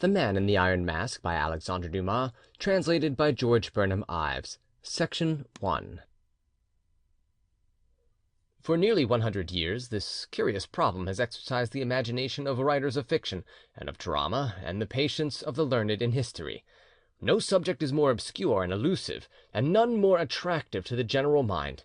The Man in the Iron Mask by Alexandre Dumas, translated by George Burnham Ives. Section 1. For nearly 100 years this curious problem has exercised the imagination of writers of fiction and of drama, and the patience of the learned in history. No subject is more obscure and elusive, and none more attractive to the general mind.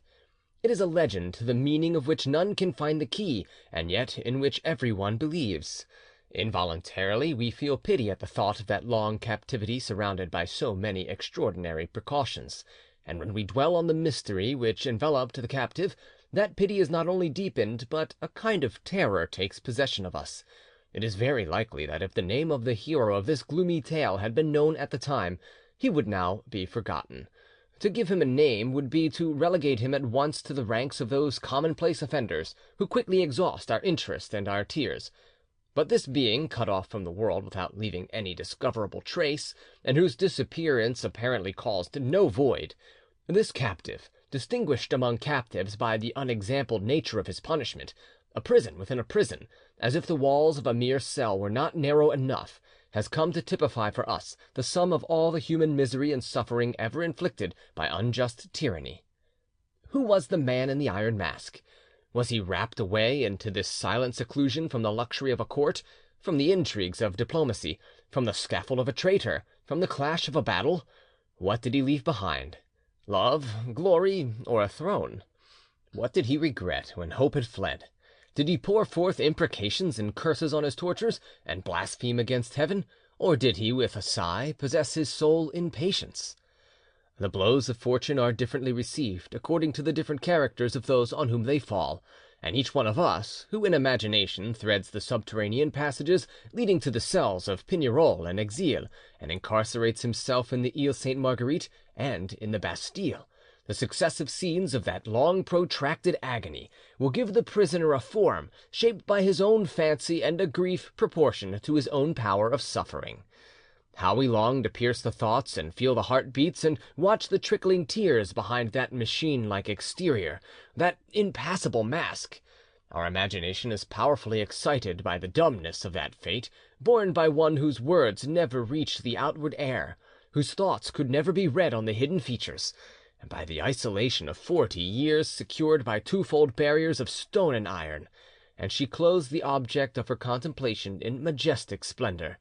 It is a legend to the meaning of which none can find the key, and yet in which everyone believes. Involuntarily we feel pity at the thought of that long captivity surrounded by so many extraordinary precautions, and when we dwell on the mystery which enveloped the captive, that pity is not only deepened, but a kind of terror takes possession of us. It is very likely that if the name of the hero of this gloomy tale had been known at the time, he would now be forgotten. To give him a name would be to relegate him at once to the ranks of those commonplace offenders who quickly exhaust our interest and our tears. But this being, cut off from the world without leaving any discoverable trace, and whose disappearance apparently caused no void, this captive, distinguished among captives by the unexampled nature of his punishment, a prison within a prison, as if the walls of a mere cell were not narrow enough, has come to typify for us the sum of all the human misery and suffering ever inflicted by unjust tyranny. Who was the Man in the Iron Mask? Was he rapt away into this silent seclusion from the luxury of a court, from the intrigues of diplomacy, from the scaffold of a traitor, from the clash of a battle? What did he leave behind? Love, glory, or a throne? What did he regret when hope had fled? Did he pour forth imprecations and curses on his tortures, and blaspheme against heaven, or did he, with a sigh, possess his soul in patience? The blows of fortune are differently received according to the different characters of those on whom they fall, and each one of us, who in imagination threads the subterranean passages leading to the cells of Pignerol and Exilles, and incarcerates himself in the Ile Sainte Marguerite and in the Bastille, the successive scenes of that long protracted agony will give the prisoner a form shaped by his own fancy and a grief proportioned to his own power of suffering. How we long to pierce the thoughts and feel the heart-beats and watch the trickling tears behind that machine-like exterior, that impassible mask! Our imagination is powerfully excited by the dumbness of that fate, borne by one whose words never reached the outward air, whose thoughts could never be read on the hidden features, and by the isolation of 40 years secured by twofold barriers of stone and iron. And she clothes the object of her contemplation in majestic splendour,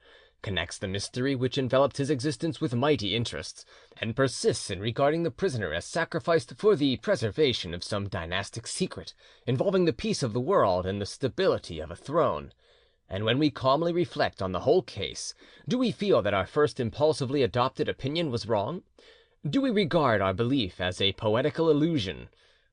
connects the mystery which enveloped his existence with mighty interests, and persists in regarding the prisoner as sacrificed for the preservation of some dynastic secret involving the peace of the world and the stability of a throne. And when we calmly reflect on the whole case, do we feel that our first impulsively adopted opinion was wrong? Do we regard our belief as a poetical illusion?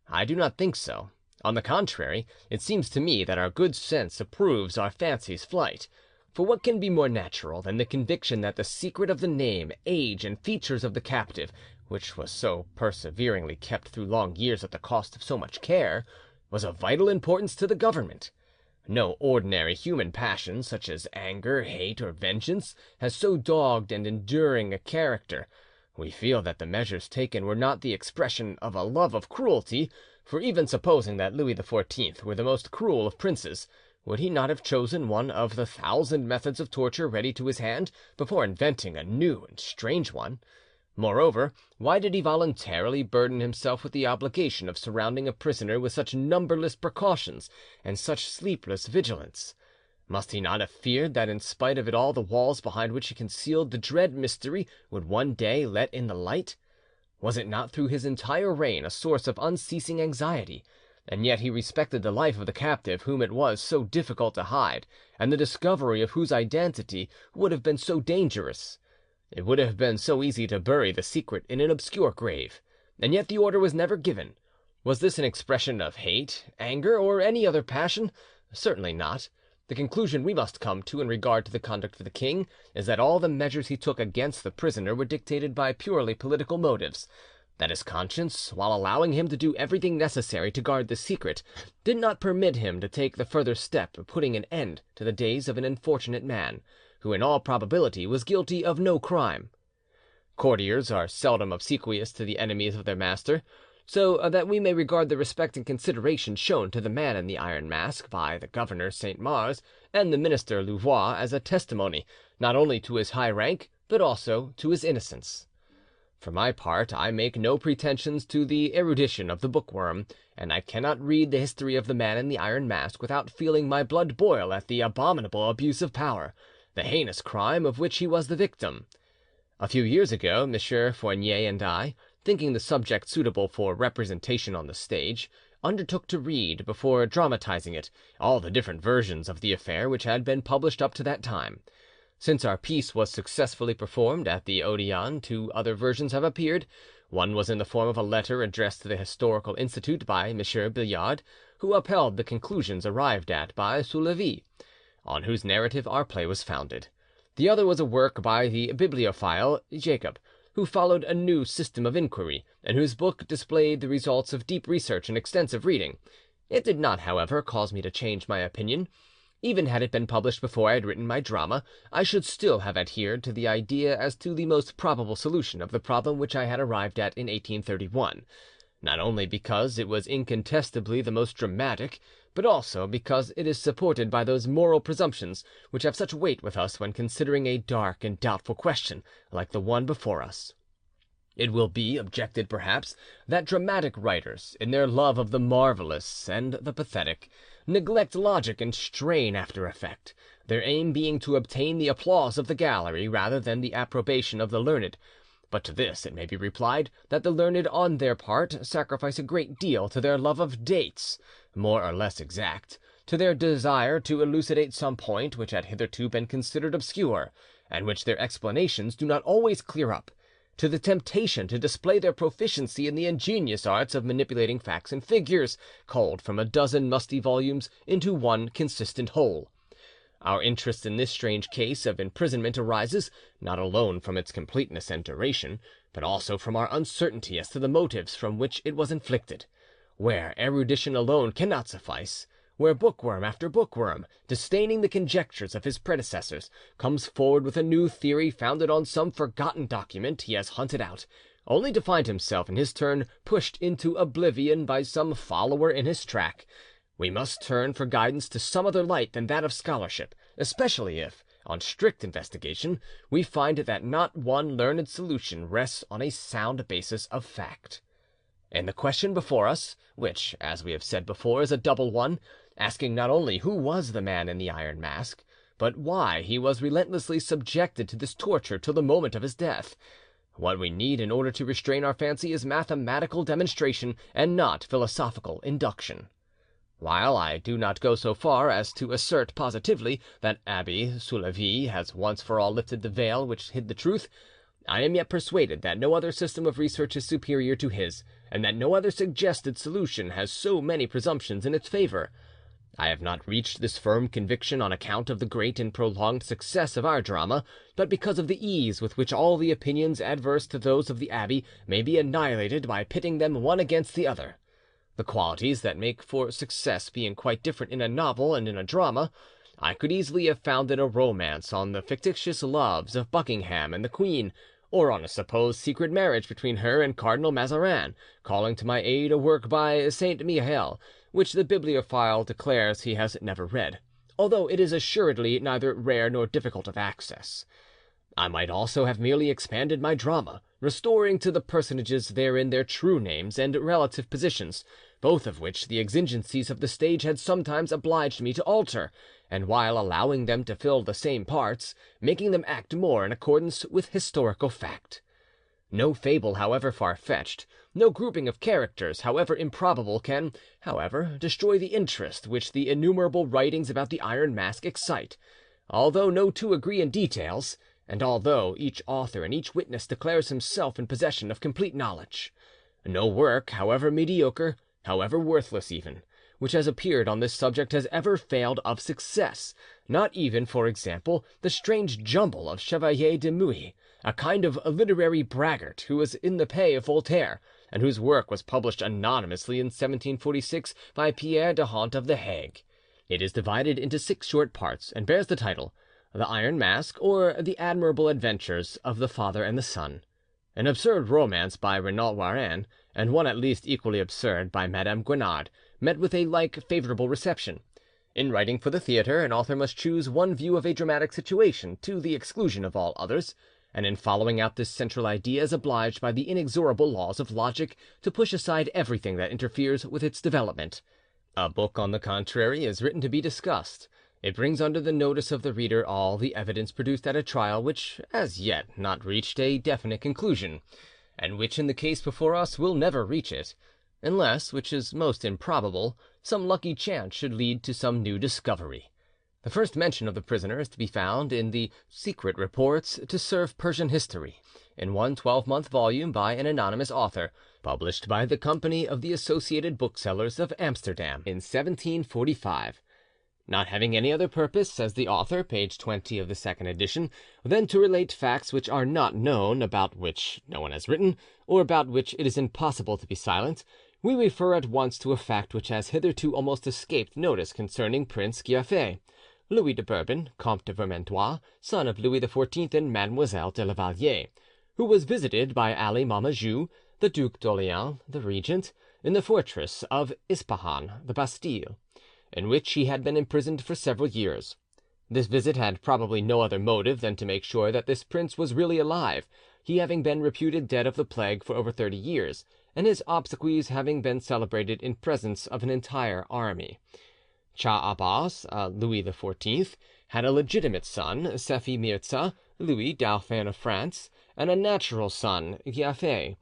I do not think so. On the contrary, it seems to me that our good sense approves our fancy's flight. For what can be more natural than the conviction that the secret of the name, age, and features of the captive, which was so perseveringly kept through long years at the cost of so much care, was of vital importance to the government? No ordinary human passion, such as anger, hate, or vengeance, has so dogged and enduring a character. We feel that the measures taken were not the expression of a love of cruelty, for even supposing that Louis XIV were the most cruel of princes, would he not have chosen one of the 1,000 methods of torture ready to his hand before inventing a new and strange one? Moreover, why did he voluntarily burden himself with the obligation of surrounding a prisoner with such numberless precautions and such sleepless vigilance? Must he not have feared that in spite of it all the walls behind which he concealed the dread mystery would one day let in the light? Was it not through his entire reign a source of unceasing anxiety? And yet he respected the life of the captive whom it was so difficult to hide, and the discovery of whose identity would have been so dangerous. It would have been so easy to bury the secret in an obscure grave, and yet the order was never given. Was this an expression of hate, anger, or any other passion? Certainly not. The conclusion we must come to in regard to the conduct of the king is that all the measures he took against the prisoner were dictated by purely political motives, that his conscience, while allowing him to do everything necessary to guard the secret, did not permit him to take the further step of putting an end to the days of an unfortunate man, who in all probability was guilty of no crime. Courtiers are seldom obsequious to the enemies of their master. so that we may regard the respect and consideration shown to the man in the iron mask by the governor Saint Mars and the minister Louvois as a testimony, not only to his high rank, but also to his innocence. For my part, I make no pretensions to the erudition of the bookworm, and I cannot read the history of the man in the iron mask without feeling my blood boil at the abominable abuse of power, the heinous crime of which he was the victim. A few years ago, M. Fournier and I, thinking the subject suitable for representation on the stage, undertook to read, before dramatizing it, all the different versions of the affair which had been published up to that time. Since our piece was successfully performed at the Odeon, 2 other versions have appeared. One was in the form of a letter addressed to the Historical Institute by M. Billiard, who upheld the conclusions arrived at by Soulavie, on whose narrative our play was founded. The other was a work by the bibliophile Jacob, who followed a new system of inquiry, and whose book displayed the results of deep research and extensive reading. It did not, however, cause me to change my opinion. Even had it been published before I had written my drama, I should still have adhered to the idea as to the most probable solution of the problem which I had arrived at in 1831, not only because it was incontestably the most dramatic, but also because it is supported by those moral presumptions which have such weight with us when considering a dark and doubtful question like the one before us. It will be objected, perhaps, that dramatic writers, in their love of the marvellous and the pathetic, neglect logic and strain after effect, their aim being to obtain the applause of the gallery rather than the approbation of the learned. But to this it may be replied that the learned on their part sacrifice a great deal to their love of dates, more or less exact, to their desire to elucidate some point which had hitherto been considered obscure, and which their explanations do not always clear up, to the temptation to display their proficiency in the ingenious arts of manipulating facts and figures, culled from a dozen musty volumes into one consistent whole. Our interest in this strange case of imprisonment arises, not alone from its completeness and duration, but also from our uncertainty as to the motives from which it was inflicted. Where erudition alone cannot suffice, where bookworm after bookworm, disdaining the conjectures of his predecessors, comes forward with a new theory founded on some forgotten document he has hunted out, only to find himself in his turn pushed into oblivion by some follower in his track, we must turn for guidance to some other light than that of scholarship, especially if, on strict investigation, we find that not one learned solution rests on a sound basis of fact. In the question before us, which, as we have said before, is a double one, asking not only who was the man in the iron mask, but why he was relentlessly subjected to this torture till the moment of his death, what we need in order to restrain our fancy is mathematical demonstration and not philosophical induction. While I do not go so far as to assert positively that Abbe Soulavie has once for all lifted the veil which hid the truth, I am yet persuaded that no other system of research is superior to his, and that no other suggested solution has so many presumptions in its favour. I have not reached this firm conviction on account of the great and prolonged success of our drama, but because of the ease with which all the opinions adverse to those of the abbey may be annihilated by pitting them one against the other. The qualities that make for success being quite different in a novel and in a drama, I could easily have founded a romance on the fictitious loves of Buckingham and the Queen, or on a supposed secret marriage between her and Cardinal Mazarin, calling to my aid a work by Saint Mihiel, which the bibliophile declares he has never read, although it is assuredly neither rare nor difficult of access. I might also have merely expanded my drama, restoring to the personages therein their true names and relative positions, both of which the exigencies of the stage had sometimes obliged me to alter, and while allowing them to fill the same parts, making them act more in accordance with historical fact. No fable, however far-fetched, no grouping of characters, however improbable, can, however, destroy the interest which the innumerable writings about the Iron Mask excite, although no two agree in details, and although each author and each witness declares himself in possession of complete knowledge. No work, however mediocre, however worthless even, which has appeared on this subject has ever failed of success, not even, for example, the strange jumble of Chevalier de Mouy, a kind of literary braggart who was in the pay of Voltaire, and whose work was published anonymously in 1746 by Pierre de Hont of The Hague. It is divided into 6 short parts, and bears the title The Iron Mask, or The Admirable Adventures of the Father and the Son. An absurd romance by Renaud Warin, and one at least equally absurd by Madame Guenard, met with a like favourable reception. In writing for the theatre, an author must choose one view of a dramatic situation to the exclusion of all others, and in following out this central idea is obliged by the inexorable laws of logic to push aside everything that interferes with its development. A book, on the contrary, is written to be discussed. It brings under the notice of the reader all the evidence produced at a trial which as yet not reached a definite conclusion, and which in the case before us will never reach it, unless, which is most improbable, some lucky chance should lead to some new discovery. The first mention of the prisoner is to be found in the Secret Reports to serve Persian History, in one 12-month volume by an anonymous author, published by the Company of the Associated Booksellers of Amsterdam in 1745. Not having any other purpose, says the author, page 20 of the second edition, than to relate facts which are not known, about which no one has written, or about which it is impossible to be silent, we refer at once to a fact which has hitherto almost escaped notice concerning Prince Giaffé, Louis de Bourbon, Comte de Vermandois, son of Louis XIV and Mademoiselle de la Valliere, who was visited by Ali Momajou, the Duc d'Orléans, the regent, in the fortress of Ispahan, the Bastille, in which he had been imprisoned for several years. This visit had probably no other motive than to make sure that this prince was really alive, he having been reputed dead of the plague for over 30 years, and his obsequies having been celebrated in presence of an entire army. Shah Abbas, Louis XIV, had a legitimate son, Sephi Mirza, Louis, Dauphin of France, and a natural son, Giaffé.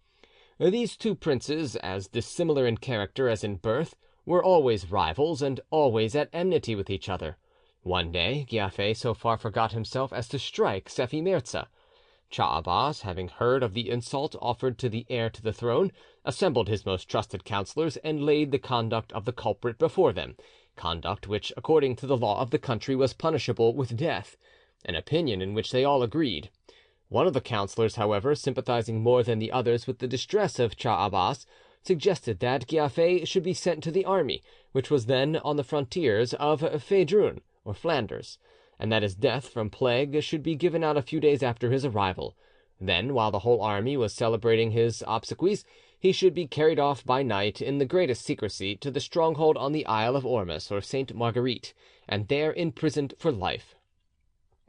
These two princes, as dissimilar in character as in birth, were always rivals and always at enmity with each other. One day Giaffé so far forgot himself as to strike Sephi Mirza. Shah Abbas, having heard of the insult offered to the heir to the throne, assembled his most trusted councillors and laid the conduct of the culprit before them, conduct which, according to the law of the country, was punishable with death, an opinion in which they all agreed. One of the councillors, however, sympathizing more than the others with the distress of Shah Abbas, suggested that Giaffé should be sent to the army, which was then on the frontiers of Fédrun, or Flanders, and that his death from plague should be given out a few days after his arrival. Then, while the whole army was celebrating his obsequies, he should be carried off by night in the greatest secrecy to the stronghold on the Isle of Ormus or Sainte Marguerite, and there imprisoned for life.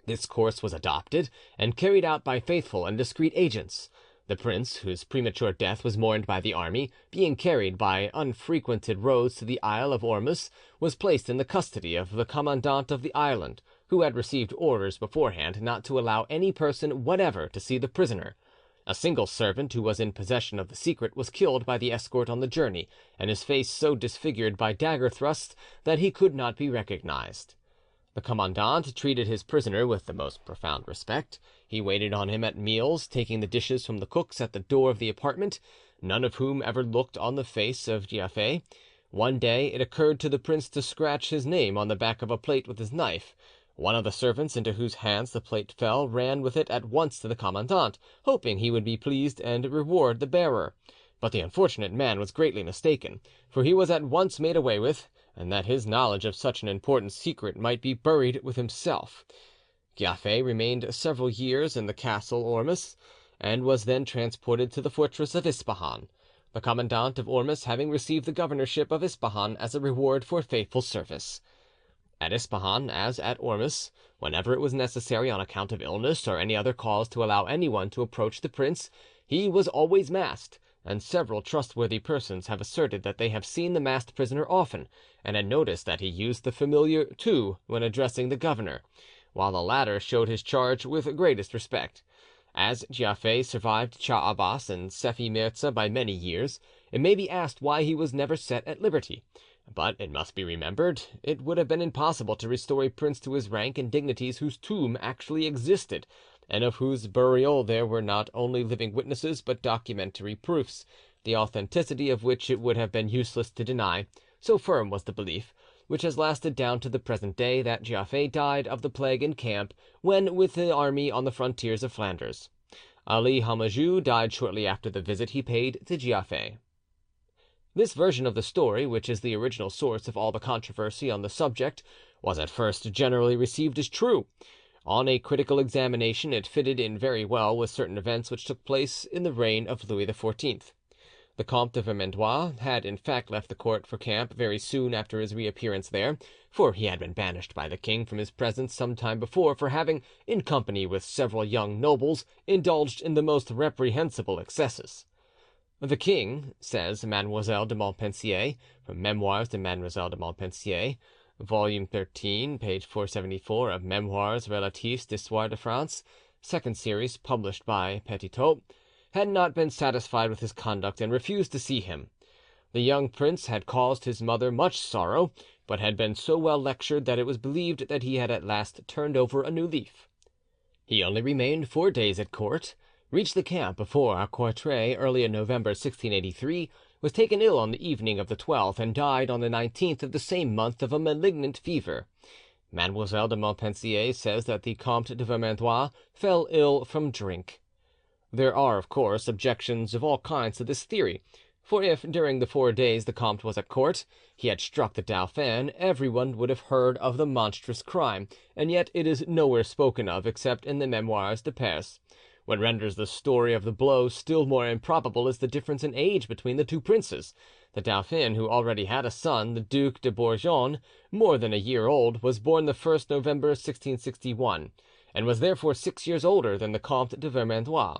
This course was adopted and carried out by faithful and discreet agents. The prince, whose premature death was mourned by the army, being carried by unfrequented roads to the Isle of Ormus, was placed in the custody of the commandant of the island, who had received orders beforehand not to allow any person whatever to see the prisoner. A single servant who was in possession of the secret was killed by the escort on the journey, and his face so disfigured by dagger thrusts that he could not be recognized. The commandant treated his prisoner with the most profound respect. He waited on him at meals, taking the dishes from the cooks at the door of the apartment, none of whom ever looked on the face of Giaffé. One day it occurred to the prince to scratch his name on the back of a plate with his knife. One of the servants into whose hands the plate fell ran with it at once to the commandant, hoping he would be pleased and reward the bearer. But the unfortunate man was greatly mistaken, for he was at once made away with, and that his knowledge of such an important secret might be buried with himself. Giaffé remained several years in the castle Ormus, and was then transported to the fortress of Ispahan, the commandant of Ormus having received the governorship of Ispahan as a reward for faithful service. At Ispahan, as at Ormus, whenever it was necessary on account of illness or any other cause to allow anyone to approach the prince, he was always masked, and several trustworthy persons have asserted that they have seen the masked prisoner often, and had noticed that he used the familiar tu when addressing the governor, while the latter showed his charge with greatest respect. As Giaffé survived Shah Abbas and Sephi Mirza by many years, it may be asked why he was never set at liberty. But it must be remembered, it would have been impossible to restore a prince to his rank and dignities whose tomb actually existed, and of whose burial there were not only living witnesses but documentary proofs, the authenticity of which it would have been useless to deny, so firm was the belief, which has lasted down to the present day, that Giaffé died of the plague in camp when with the army on the frontiers of Flanders. Ali Hamajou died shortly after the visit he paid to Giaffé. This version of the story, which is the original source of all the controversy on the subject, was at first generally received as true. On a critical examination it fitted in very well with certain events which took place in the reign of Louis XIV. The Comte de Vermandois had in fact left the court for camp very soon after his reappearance there, for he had been banished by the king from his presence some time before for having, in company with several young nobles, indulged in the most reprehensible excesses. "The king," says Mademoiselle de Montpensier, from Memoirs de Mademoiselle de Montpensier, volume 13, page 474 of Memoires Relatifs d'Histoire de France, second series, published by Petitot, had not been satisfied with his conduct and refused to see him. The young prince had caused his mother much sorrow, but had been so well lectured that it was believed that he had at last turned over a new leaf. He only remained 4 days at court, reached the camp before Courtrai early in November 1683, was taken ill on the evening of the 12th, and died on the 19th of the same month of a malignant fever. Mademoiselle de Montpensier says that the Comte de Vermandois fell ill from drink. There are, of course, objections of all kinds to this theory, for if, during the 4 days the comte was at court, he had struck the dauphin, everyone would have heard of the monstrous crime, and yet it is nowhere spoken of except in the Memoires de Perse. What renders the story of the blow still more improbable is the difference in age between the two princes. The dauphin, who already had a son, the Duc de Bragelonne, more than a year old, was born the 1st November 1661, and was therefore 6 years older than the Comte de Vermandois.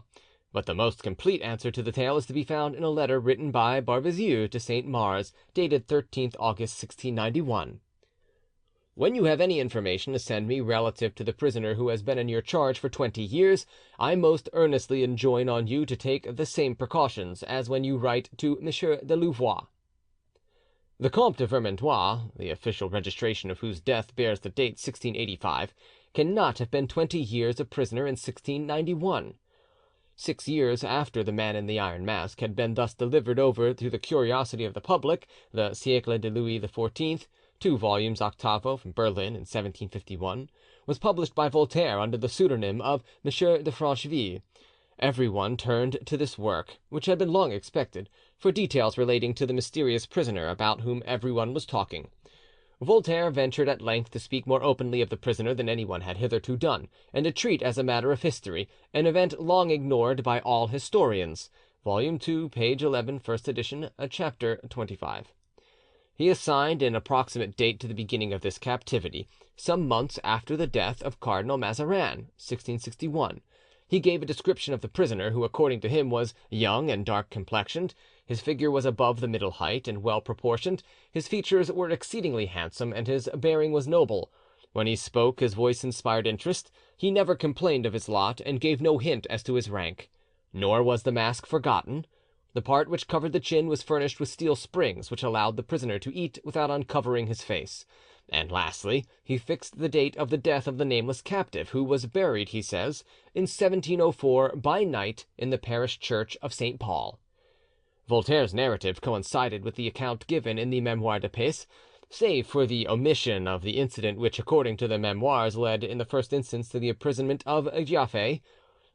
But the most complete answer to the tale is to be found in a letter written by Barbezieux to Saint Mars, dated 13th August 1691. "When you have any information to send me relative to the prisoner who has been in your charge for 20 years, I most earnestly enjoin on you to take the same precautions as when you write to M. de Louvois." The Comte de Vermandois, the official registration of whose death bears the date 1685, cannot have been 20 years a prisoner in 1691. 6 years after The Man in the Iron Mask had been thus delivered over to the curiosity of the public, the Siècle de Louis XIV, 2 volumes 8vo from Berlin in 1751, was published by Voltaire under the pseudonym of M. de Francheville. Everyone turned to this work, which had been long expected, for details relating to the mysterious prisoner about whom everyone was talking. Voltaire ventured at length to speak more openly of the prisoner than anyone had hitherto done, and to treat as a matter of history an event long ignored by all historians. Volume 2, page 11, first edition, chapter 25. He assigned an approximate date to the beginning of this captivity, some months after the death of Cardinal Mazarin, 1661. He gave a description of the prisoner, who according to him was young and dark complexioned. His figure was above the middle height and well proportioned, his features were exceedingly handsome, and his bearing was noble. When he spoke, his voice inspired interest. He never complained of his lot, and gave no hint as to his rank. Nor was the mask forgotten. The part which covered the chin was furnished with steel springs, which allowed the prisoner to eat without uncovering his face. And lastly, he fixed the date of the death of the nameless captive, who was buried, he says, in 1704 by night in the parish church of St. Paul. Voltaire's narrative coincided with the account given in the Memoires de Perse, save for the omission of the incident which, according to the memoirs, led in the first instance to the imprisonment of Giaffé.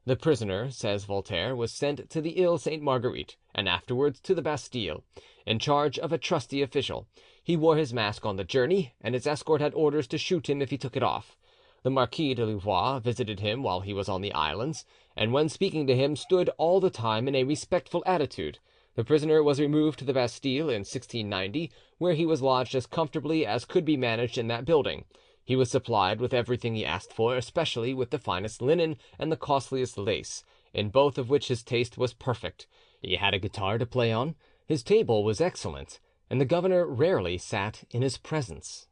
The prisoner, says Voltaire, was sent to the Ile Sainte Marguerite, and afterwards to the Bastille, in charge of a trusty official. He wore his mask on the journey, and his escort had orders to shoot him if he took it off. The Marquis de Louvois visited him while he was on the islands, and when speaking to him stood all the time in a respectful attitude. The prisoner was removed to the Bastille in 1690, where he was lodged as comfortably as could be managed in that building. He was supplied with everything he asked for, especially with the finest linen and the costliest lace, in both of which his taste was perfect. He had a guitar to play on, his table was excellent, and the governor rarely sat in his presence.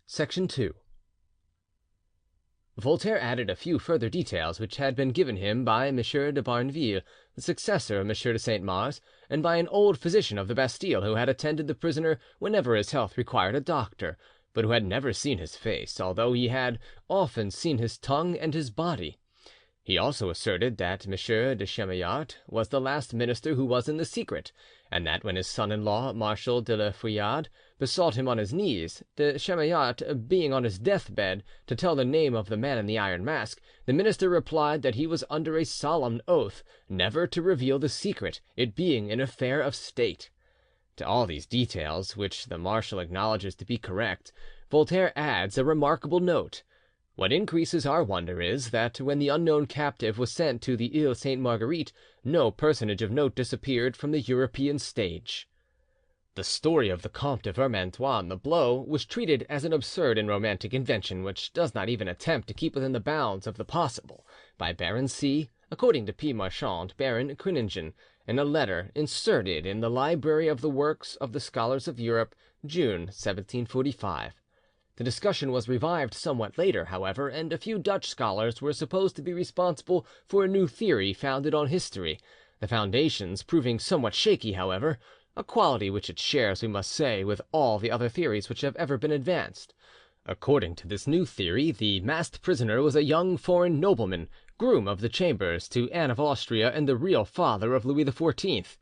Section 2. Voltaire added a few further details which had been given him by M. de Barneville, the successor of M. de Saint Mars, and by an old physician of the Bastille who had attended the prisoner whenever his health required a doctor, but who had never seen his face, although he had often seen his tongue and his body. He also asserted that M. de Chamillart was the last minister who was in the secret, and that when his son-in-law, Marshal de la Feuillade, besought him on his knees, de Chamillart being on his deathbed, to tell the name of the Man in the Iron Mask, the minister replied that he was under a solemn oath never to reveal the secret, it being an affair of state. To all these details, which the marshal acknowledges to be correct, Voltaire adds a remarkable note. What increases our wonder is, that when the unknown captive was sent to the Ile Sainte Marguerite, no personage of note disappeared from the European stage. The story of the Comte de Vermandois, the Blow, was treated as an absurd and romantic invention which does not even attempt to keep within the bounds of the possible, by Baron C., according to P. Marchand, Baron Quinningen, in a letter inserted in the Library of the Works of the Scholars of Europe, June 1745. The discussion was revived somewhat later, however, and a few Dutch scholars were supposed to be responsible for a new theory founded on history, the foundations proving somewhat shaky, however, a quality which it shares, we must say, with all the other theories which have ever been advanced. According to this new theory, the masked prisoner was a young foreign nobleman, groom of the chambers to Anne of Austria and the real father of Louis XIV.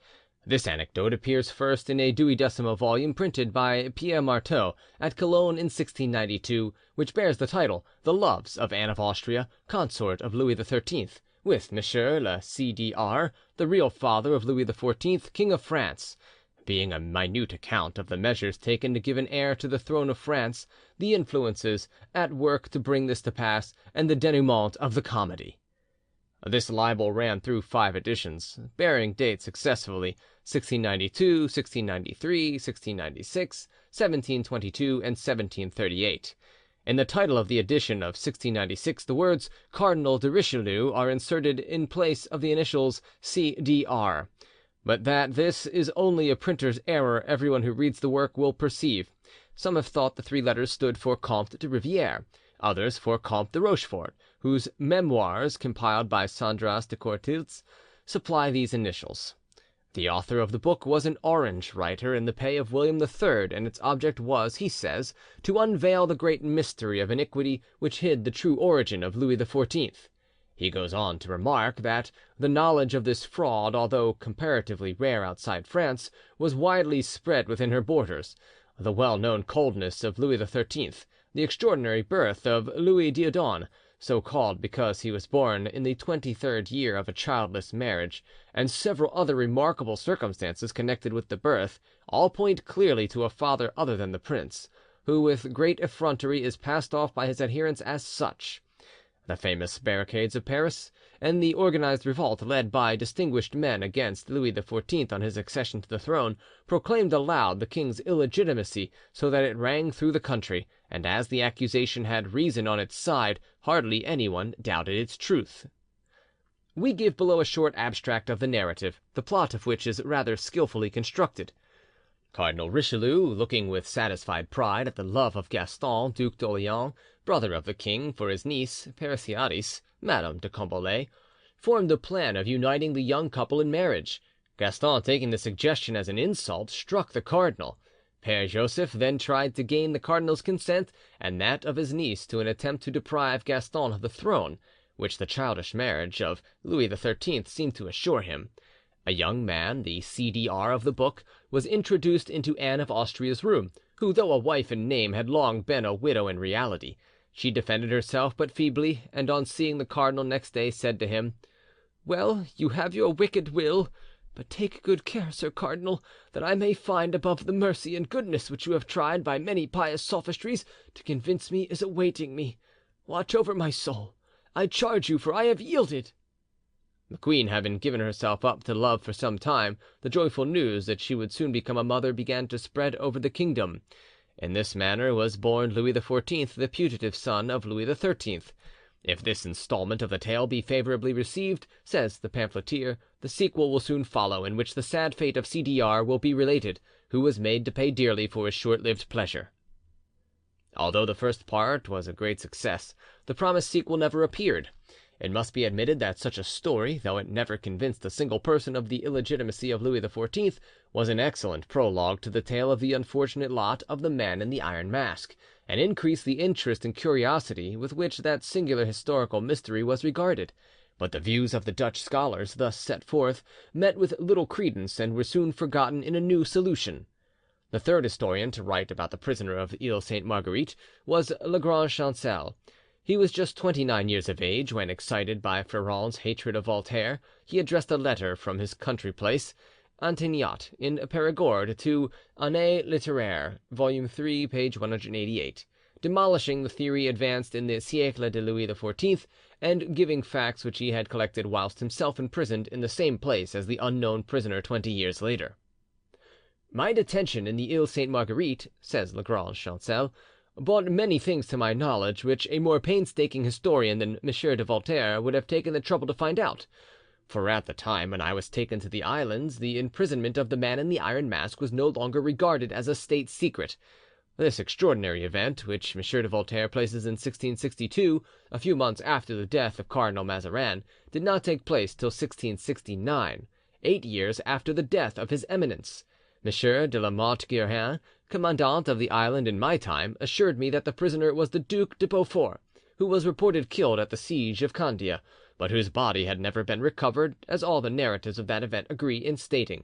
This anecdote appears first in a 12º volume printed by Pierre Marteau at Cologne in 1692, which bears the title "The Loves of Anne of Austria, consort of Louis XIII, with Monsieur le C.D.R., the real father of Louis XIV, King of France," being a minute account of the measures taken to give an heir to the throne of France, the influences at work to bring this to pass, and the denouement of the comedy. This libel ran through 5 editions, bearing date successively 1692, 1693, 1696, 1722, and 1738. In the title of the edition of 1696 the words "Cardinal de Richelieu" are inserted in place of the initials C.D.R. But that this is only a printer's error everyone who reads the work will perceive. Some have thought the 3 letters stood for Comte de Rivière, others for Comte de Rochefort, whose Memoirs, compiled by Sandras de Courtilz, supply these initials. The author of the book was an Orange writer in the pay of William III, and its object was, he says, to unveil the great mystery of iniquity which hid the true origin of Louis XIV. He goes on to remark that the knowledge of this fraud, although comparatively rare outside France, was widely spread within her borders. The well-known coldness of Louis XIII, the extraordinary birth of Louis Dieudonne, so called because he was born in the 23rd year of a childless marriage, and several other remarkable circumstances connected with the birth, all point clearly to a father other than the prince, who with great effrontery is passed off by his adherents as such. The famous barricades of Paris, and the organised revolt led by distinguished men against Louis XIV on his accession to the throne, proclaimed aloud the king's illegitimacy, so that it rang through the country, and as the accusation had reason on its side, hardly anyone doubted its truth. We give below a short abstract of the narrative, the plot of which is rather skilfully constructed. Cardinal Richelieu, looking with satisfied pride at the love of Gaston, Duc d'Orleans, brother of the king, for his niece, Parisiadis, Madame de Combalet, formed the plan of uniting the young couple in marriage. Gaston, taking the suggestion as an insult, struck the cardinal. Père Joseph then tried to gain the cardinal's consent and that of his niece to an attempt to deprive Gaston of the throne, which the childish marriage of Louis XIII seemed to assure him. A young man, the C.D.R. of the book, was introduced into Anne of Austria's room, who, though a wife in name, had long been a widow in reality. She defended herself but feebly, and on seeing the cardinal next day said to him, "Well, you have your wicked will, but take good care, Sir Cardinal, that I may find above the mercy and goodness which you have tried by many pious sophistries to convince me is awaiting me. Watch over my soul, I charge you, for I have yielded." The queen having given herself up to love for some time, the joyful news that she would soon become a mother began to spread over the kingdom. In this manner was born Louis XIV, the putative son of Louis XIII. If this instalment of the tale be favourably received, says the pamphleteer, the sequel will soon follow, in which the sad fate of C.D.R. will be related, who was made to pay dearly for his short-lived pleasure. Although the first part was a great success, the promised sequel never appeared. It must be admitted that such a story, though it never convinced a single person of the illegitimacy of Louis XIV, was an excellent prologue to the tale of the unfortunate lot of the Man in the Iron Mask, and increased the interest and curiosity with which that singular historical mystery was regarded. But the views of the Dutch scholars, thus set forth, met with little credence, and were soon forgotten in a new solution. The third historian to write about the prisoner of Ile Sainte Marguerite was Lagrange Chancel. He was just 29 years of age when, excited by Freron's hatred of Voltaire, he addressed a letter from his country place, Antoniat, in Perigord, to Année Littéraire, volume 3, page 188, demolishing the theory advanced in the Siècle de Louis XIV, and giving facts which he had collected whilst himself imprisoned in the same place as the unknown prisoner 20 years later. "My detention in the Ile Sainte Marguerite," says Le Grand Chancel, "brought many things to my knowledge which a more painstaking historian than M. de Voltaire would have taken the trouble to find out. For at the time when I was taken to the islands, the imprisonment of the Man in the Iron Mask was no longer regarded as a state secret. This extraordinary event, which M. de Voltaire places in 1662, a few months after the death of Cardinal Mazarin, did not take place till 1669, 8 years after the death of His Eminence. M. de la Motte Guerin, commandant of the island in my time, assured me that the prisoner was the Duc de Beaufort, who was reported killed at the siege of Candia, but whose body had never been recovered, as all the narratives of that event agree in stating.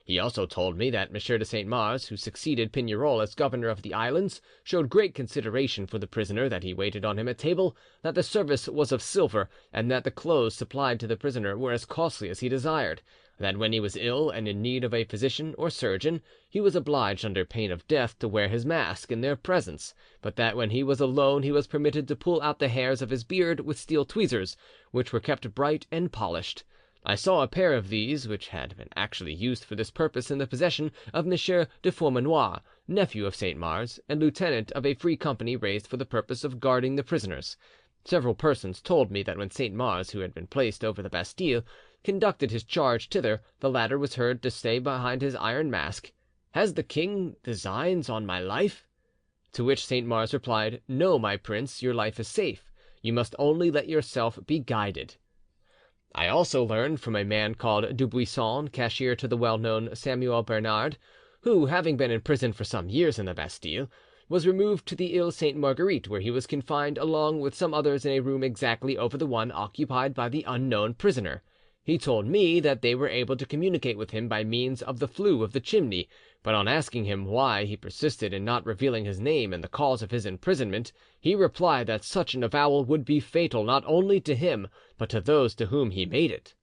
He also told me that M. de Saint Mars, who succeeded Pignerol as governor of the islands, showed great consideration for the prisoner, that he waited on him at table, that the service was of silver, and that the clothes supplied to the prisoner were as costly as he desired, that when he was ill and in need of a physician or surgeon, he was obliged under pain of death to wear his mask in their presence, but that when he was alone he was permitted to pull out the hairs of his beard with steel tweezers, which were kept bright and polished. I saw a pair of these, which had been actually used for this purpose, in the possession of M. de Formanoir, nephew of Saint Mars, and lieutenant of a free company raised for the purpose of guarding the prisoners. Several persons told me that when Saint Mars, who had been placed over the Bastille, conducted his charge thither, the latter was heard to say behind his iron mask, 'Has the king designs on my life?' To which Saint Mars replied, 'No, my prince, your life is safe. You must only let yourself be guided.' I also learned from a man called Dubuisson, cashier to the well-known Samuel Bernard, who, having been imprisoned for some years in the Bastille, was removed to the Ile Sainte Marguerite, where he was confined along with some others in a room exactly over the one occupied by the unknown prisoner. He told me that they were able to communicate with him by means of the flue of the chimney, but on asking him why he persisted in not revealing his name and the cause of his imprisonment, he replied that such an avowal would be fatal not only to him but to those to whom he made it.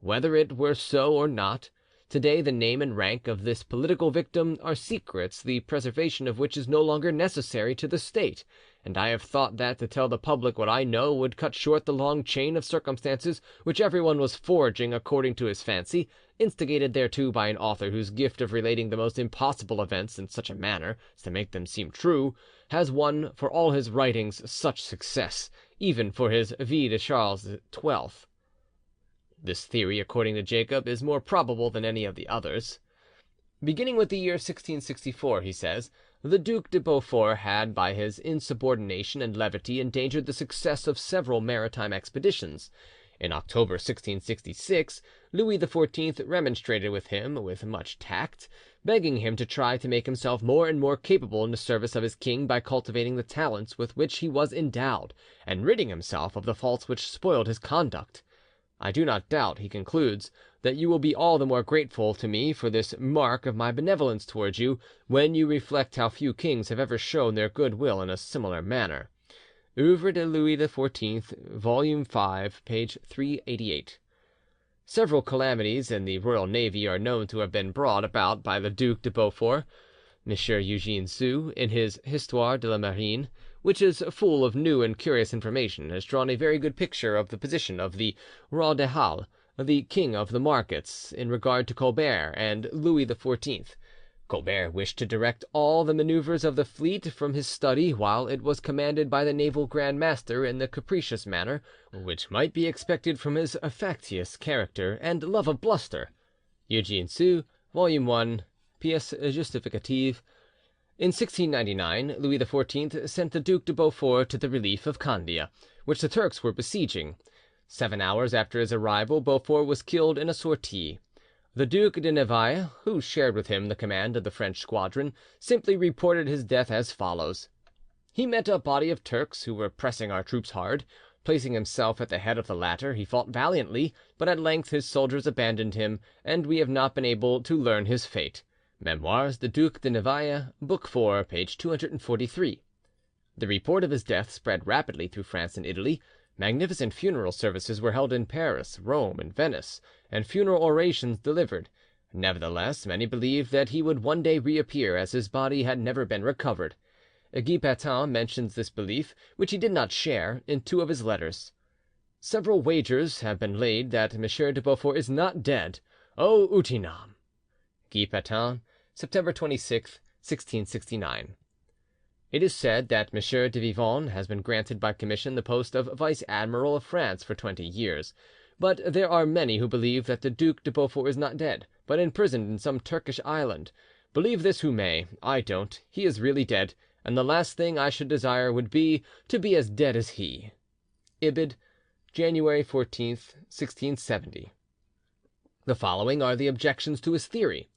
Whether it were so or not, today the name and rank of this political victim are secrets the preservation of which is no longer necessary to the state, and I have thought that to tell the public what I know would cut short the long chain of circumstances which everyone was forging according to his fancy, instigated thereto by an author whose gift of relating the most impossible events in such a manner as to make them seem true, has won for all his writings such success, even for his Vie de Charles XII. This theory, according to Jacob, is more probable than any of the others. Beginning with the year 1664, he says, the Duc de Beaufort had by his insubordination and levity endangered the success of several maritime expeditions. In October 1666, Louis XIV remonstrated with him with much tact, begging him to try to make himself more and more capable in the service of his king by cultivating the talents with which he was endowed, and ridding himself of the faults which spoiled his conduct. I do not doubt, he concludes, that you will be all the more grateful to me for this mark of my benevolence towards you, when you reflect how few kings have ever shown their goodwill in a similar manner. Oeuvres de Louis XIV, Volume 5, page 388. Several calamities in the royal navy are known to have been brought about by the Duc de Beaufort. M. Eugene Sue, in his Histoire de la Marine, which is full of new and curious information, has drawn a very good picture of the position of the Roi des Halles, the king of the markets, in regard to Colbert and Louis XIV. Colbert wished to direct all the manoeuvres of the fleet from his study, while it was commanded by the naval grand master in the capricious manner which might be expected from his factious character and love of bluster. Eugene Sue, Volume 1, Pièce justificative. In 1699, Louis XIV sent the Duc de Beaufort to the relief of Candia, which the Turks were besieging. 7 hours after his arrival, Beaufort was killed in a sortie. The Duc de Navailles, who shared with him the command of the French squadron, simply reported his death as follows: "He met a body of Turks who were pressing our troops hard. Placing himself at the head of the latter, he fought valiantly, but at length his soldiers abandoned him, and we have not been able to learn his fate." Memoirs du Duc de Navailles, Book 4, page 243. The report of his death spread rapidly through France and Italy. Magnificent funeral services were held in Paris, Rome, and Venice, and funeral orations delivered. Nevertheless, many believed that he would one day reappear, as his body had never been recovered. Guy Patin mentions this belief, which he did not share, in two of his letters. "Several wagers have been laid that M. de Beaufort is not dead. O utinam!" Guy Patin, September 26, 1669. It is said that M. de Vivonne has been granted by commission the post of vice admiral of France for 20 years, but there are many who believe that the Duc de Beaufort is not dead, but imprisoned in some Turkish island. Believe this who may, I don't. He is really dead, and the last thing I should desire would be to be as dead as he. Ibid, January 14th, 1670. The following are the objections to his theory.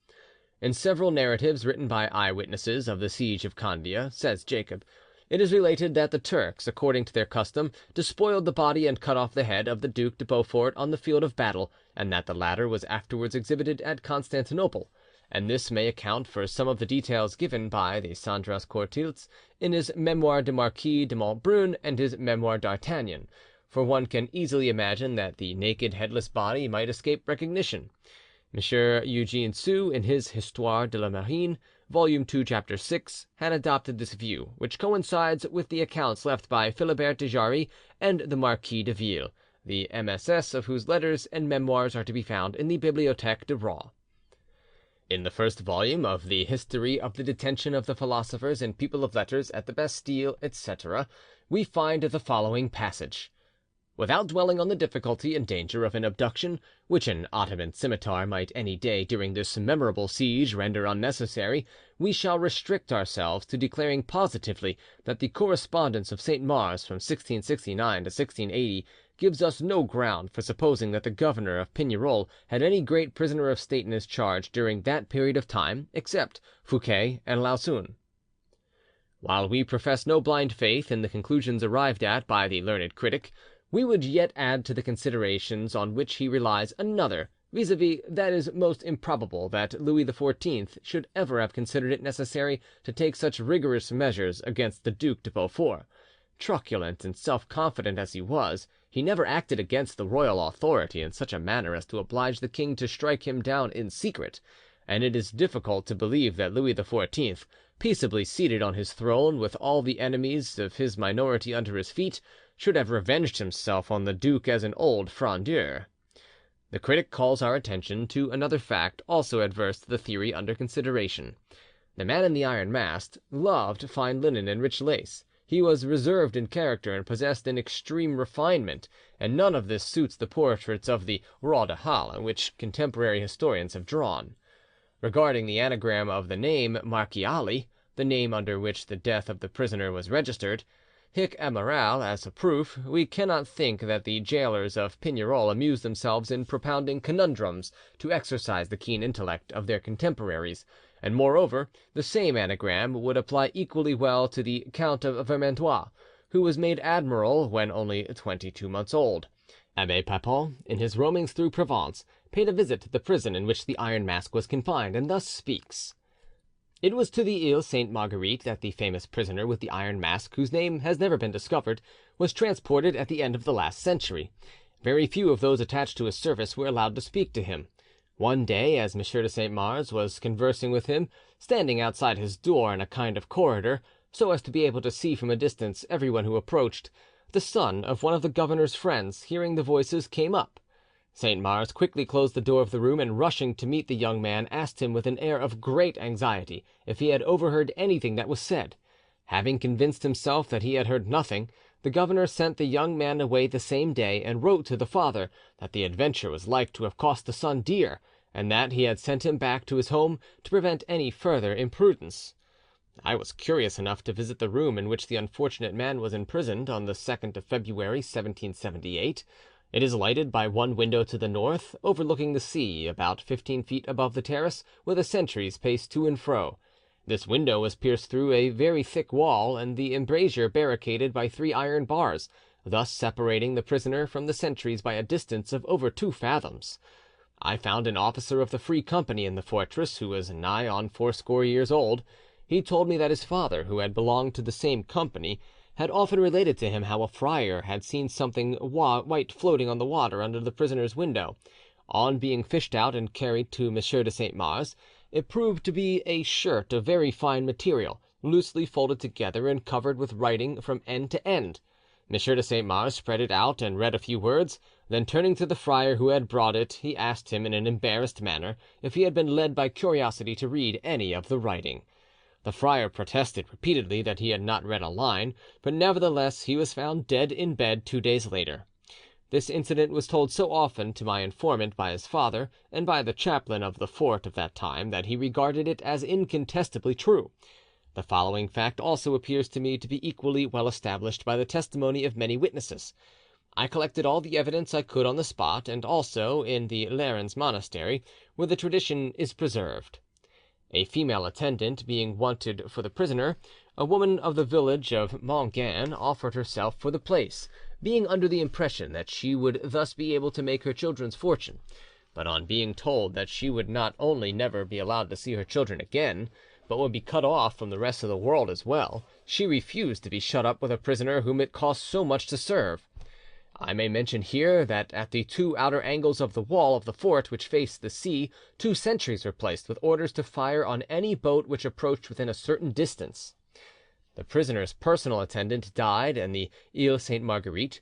In several narratives written by eyewitnesses of the siege of Candia, says Jacob, it is related that the Turks, according to their custom, despoiled the body and cut off the head of the Duc de Beaufort on the field of battle, and that the latter was afterwards exhibited at Constantinople, and this may account for some of the details given by the Sandras Courtilz in his Memoire du Marquis de Montbrun and his Memoire d'Artagnan, for one can easily imagine that the naked headless body might escape recognition. M. Eugene Sue, in his Histoire de la Marine, Volume 2, Chapter 6, had adopted this view, which coincides with the accounts left by Philibert de Jarry and the Marquis de Ville, the MSS of whose letters and memoirs are to be found in the Bibliothèque de Rouen. In the first volume of the History of the Detention of the Philosophers and People of Letters at the Bastille, etc., we find the following passage. Without dwelling on the difficulty and danger of an abduction, which an Ottoman scimitar might any day during this memorable siege render unnecessary, we shall restrict ourselves to declaring positively that the correspondence of Saint Mars from 1669 to 1680 gives us no ground for supposing that the governor of Pignerol had any great prisoner of state in his charge during that period of time, except Fouquet and Laussune. While we profess no blind faith in the conclusions arrived at by the learned critic, we would yet add to the considerations on which he relies another, viz., that it is most improbable that Louis XIV should ever have considered it necessary to take such rigorous measures against the Duc de Beaufort. Truculent and self-confident as he was, he never acted against the royal authority in such a manner as to oblige the king to strike him down in secret, and it is difficult to believe that Louis XIV, peaceably seated on his throne with all the enemies of his minority under his feet, should have revenged himself on the duke as an old Frondeur. The critic calls our attention to another fact also adverse to the theory under consideration. The man in the Iron Mask loved fine linen and rich lace. He was reserved in character and possessed an extreme refinement, and none of this suits the portraits of the roi de Halle which contemporary historians have drawn. Regarding the anagram of the name Marchiali, the name under which the death of the prisoner was registered, hic amiral, as a proof, we cannot think that the jailers of Pignerol amused themselves in propounding conundrums to exercise the keen intellect of their contemporaries, and moreover, the same anagram would apply equally well to the Count of Vermandois, who was made admiral when only 22 months old. Abbé Papon, in his Roamings through Provence, paid a visit to the prison in which the Iron Mask was confined, and thus speaks. It was to the Ile Sainte Marguerite that the famous prisoner with the Iron Mask, whose name has never been discovered, was transported at the end of the last century. Very few of those attached to his service were allowed to speak to him. One day, as M. de Saint Mars was conversing with him, standing outside his door in a kind of corridor, so as to be able to see from a distance everyone who approached, the son of one of the governor's friends, hearing the voices, came up. Saint Mars quickly closed the door of the room, and rushing to meet the young man, asked him with an air of great anxiety if he had overheard anything that was said. Having convinced himself that he had heard nothing, the governor sent the young man away the same day, and wrote to the father that the adventure was like to have cost the son dear, and that he had sent him back to his home to prevent any further imprudence. I was curious enough to visit the room in which the unfortunate man was imprisoned on the 2nd of February 1778. It is lighted by one window to the north, overlooking the sea, about 15 feet above the terrace, where the sentries paced to and fro. This window was pierced through a very thick wall, and the embrasure barricaded by 3 iron bars, thus separating the prisoner from the sentries by a distance of over 2 fathoms. I found an officer of the Free Company in the fortress, who was nigh on 80 years old. He told me that his father, who had belonged to the same company, had often related to him how a friar had seen something white floating on the water under the prisoner's window. On being fished out and carried to M. de Saint Mars, it proved to be a shirt of very fine material, loosely folded together and covered with writing from end to end. M. de Saint Mars spread it out and read a few words, then turning to the friar who had brought it, he asked him in an embarrassed manner if he had been led by curiosity to read any of the writing. The friar protested repeatedly that he had not read a line, but nevertheless he was found dead in bed 2 days later. This incident was told so often to my informant by his father and by the chaplain of the fort of that time that he regarded it as incontestably true. The following fact also appears to me to be equally well established by the testimony of many witnesses. I collected all the evidence I could on the spot, and also in the Lerins monastery, where the tradition is preserved. A female attendant being wanted for the prisoner, a woman of the village of Montgain offered herself for the place, being under the impression that she would thus be able to make her children's fortune. But on being told that she would not only never be allowed to see her children again, but would be cut off from the rest of the world as well, she refused to be shut up with a prisoner whom it cost so much to serve. I may mention here that at the 2 outer angles of the wall of the fort which faced the sea 2 sentries were placed with orders to fire on any boat which approached within a certain distance. The prisoner's personal attendant died in the Ile Sainte Marguerite.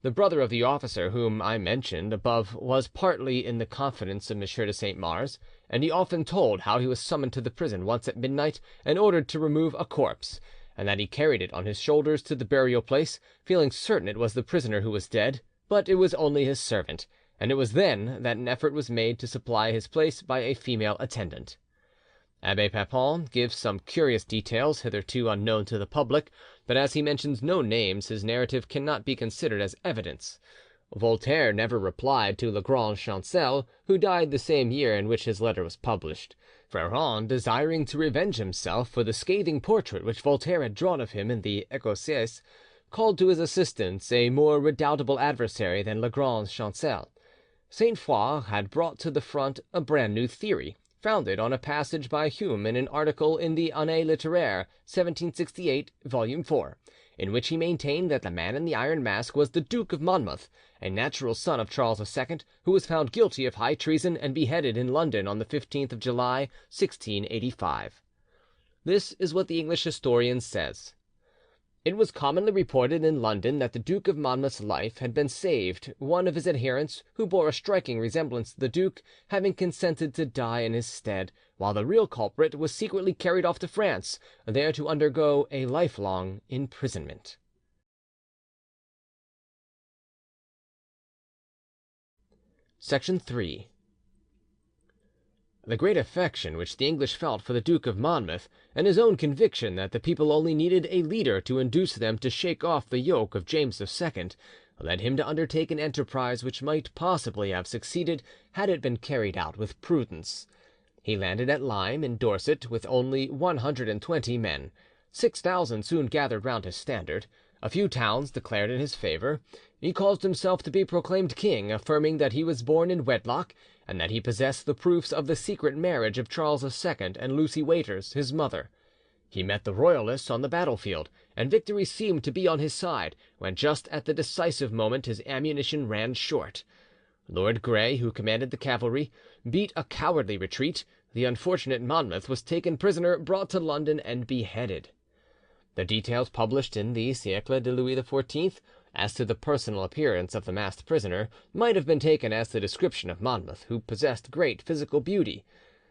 The brother of the officer whom I mentioned above was partly in the confidence of M. de Saint Mars, and he often told how he was summoned to the prison once at midnight and ordered to remove a corpse, and that he carried it on his shoulders to the burial place, feeling certain it was the prisoner who was dead, but it was only his servant, and it was then that an effort was made to supply his place by a female attendant. Abbe Papon gives some curious details hitherto unknown to the public, but as he mentions no names, his narrative cannot be considered as evidence. Voltaire never replied to Le Grand Chancel, who died the same year in which his letter was published. Freron, desiring to revenge himself for the scathing portrait which Voltaire had drawn of him in the Écossaise, called to his assistance a more redoubtable adversary than Le Grand Chancel. Sainte Foix had brought to the front a brand new theory, founded on a passage by Hume in an article in the Année Littéraire, 1768, volume 4, in which he maintained that the man in the iron mask was the Duke of Monmouth, a natural son of Charles II, who was found guilty of high treason and beheaded in London on the 15th of July, 1685. This is what the English historian says. It was commonly reported in London that the Duke of Monmouth's life had been saved, one of his adherents, who bore a striking resemblance to the duke, having consented to die in his stead, while the real culprit was secretly carried off to France, there to undergo a lifelong imprisonment. Section 3. The great affection which the English felt for the Duke of Monmouth, and his own conviction that the people only needed a leader to induce them to shake off the yoke of James II, led him to undertake an enterprise which might possibly have succeeded had it been carried out with prudence. He landed at Lyme, in Dorset, with only 120 men. 6,000 soon gathered round his standard. A few towns declared in his favour. He caused himself to be proclaimed king, affirming that he was born in wedlock, and that he possessed the proofs of the secret marriage of Charles II and Lucy Waiters, his mother. He met the royalists on the battlefield, and victory seemed to be on his side, when just at the decisive moment his ammunition ran short. Lord Grey, who commanded the cavalry, beat a cowardly retreat. The unfortunate Monmouth was taken prisoner, brought to London, and beheaded. The details published in the Siècle de Louis XIV as to the personal appearance of the masked prisoner might have been taken as the description of Monmouth, who possessed great physical beauty.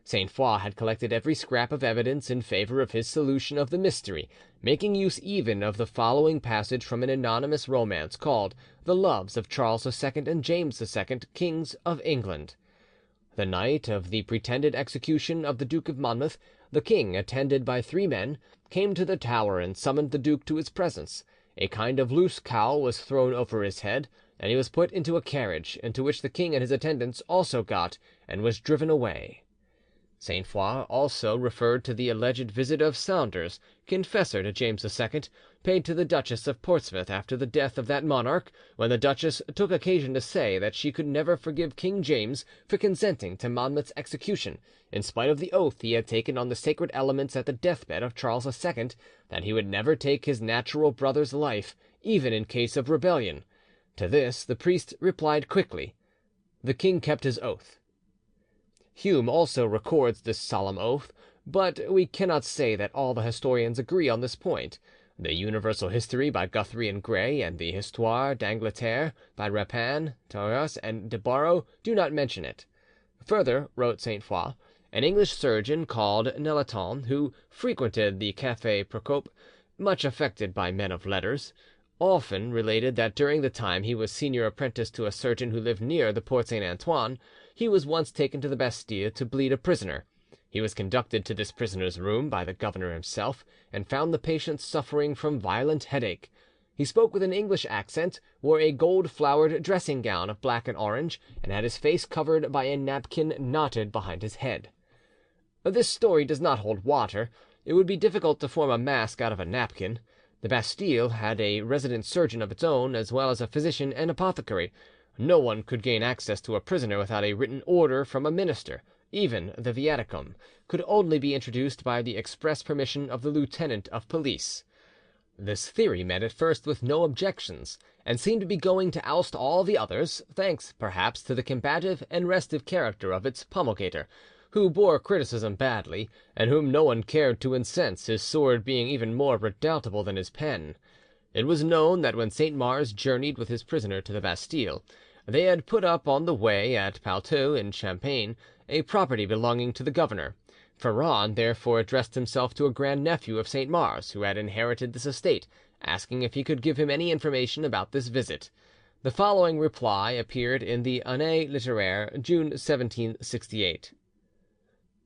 Sainte Foix had collected every scrap of evidence in favour of his solution of the mystery, making use even of the following passage from an anonymous romance called The Loves of Charles II and James II, Kings of England. The night of the pretended execution of the Duke of Monmouth, the king, attended by 3 men, came to the Tower and summoned the duke to his presence. A kind of loose cowl was thrown over his head, and he was put into a carriage, into which the king and his attendants also got, and was driven away. Sainte Foix also referred to the alleged visit of Saunders, confessor to James II, paid to the Duchess of Portsmouth after the death of that monarch, when the duchess took occasion to say that she could never forgive King James for consenting to Monmouth's execution, in spite of the oath he had taken on the sacred elements at the deathbed of Charles II, that he would never take his natural brother's life, even in case of rebellion. To this the priest replied quickly, "The king kept his oath." Hume also records this solemn oath, but we cannot say that all the historians agree on this point. The Universal History by Guthrie and Gray and the Histoire d'Angleterre by Rapin, Torres, and de Barrow do not mention it. Further, wrote Sainte Foix, an English surgeon called Nelaton, who frequented the Café Procope, much affected by men of letters, often related that during the time he was senior apprentice to a surgeon who lived near the Porte Saint Antoine, he was once taken to the Bastille to bleed a prisoner. He was conducted to this prisoner's room by the governor himself, and found the patient suffering from violent headache. He spoke with an English accent, wore a gold-flowered dressing gown of black and orange, and had his face covered by a napkin knotted behind his head. This story does not hold water. It would be difficult to form a mask out of a napkin. The Bastille had a resident surgeon of its own, as well as a physician and apothecary. No one could gain access to a prisoner without a written order from a minister. Even the viaticum could only be introduced by the express permission of the lieutenant of police. This theory met at first with no objections, and seemed to be going to oust all the others, thanks perhaps to the combative and restive character of its promulgator, who bore criticism badly, and whom no one cared to incense, his sword being even more redoubtable than his pen. It was known that when Saint Mars journeyed with his prisoner to the Bastille, they had put up on the way at Pailleterie in Champagne a property belonging to the governor. Ferrand therefore addressed himself to a grand-nephew of Saint Mars, who had inherited this estate, asking if he could give him any information about this visit. The following reply appeared in the Année Littéraire, June 1768.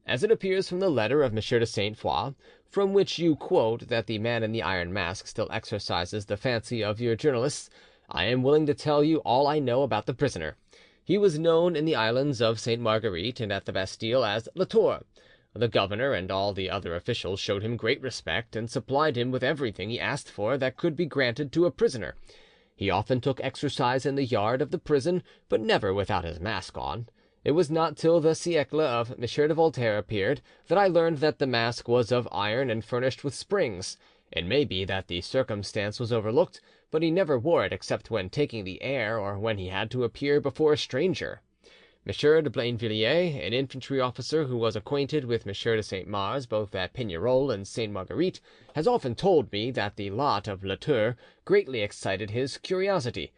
As it appears from the letter of M. de Sainte Foix, from which you quote that the man in the iron mask still exercises the fancy of your journalists, I am willing to tell you all I know about the prisoner. He was known in the islands of Sainte Marguerite and at the Bastille as La Tour. The governor and all the other officials showed him great respect, and supplied him with everything he asked for that could be granted to a prisoner. He often took exercise in the yard of the prison, but never without his mask on. It was not till the Siècle of M. de Voltaire appeared that I learned that the mask was of iron and furnished with springs. It may be that the circumstance was overlooked, but he never wore it except when taking the air or when he had to appear before a stranger. M. de Blainvilliers, an infantry officer who was acquainted with M. de Saint Mars both at Pignerol and Sainte Marguerite, has often told me that the lot of La Tour greatly excited his curiosity,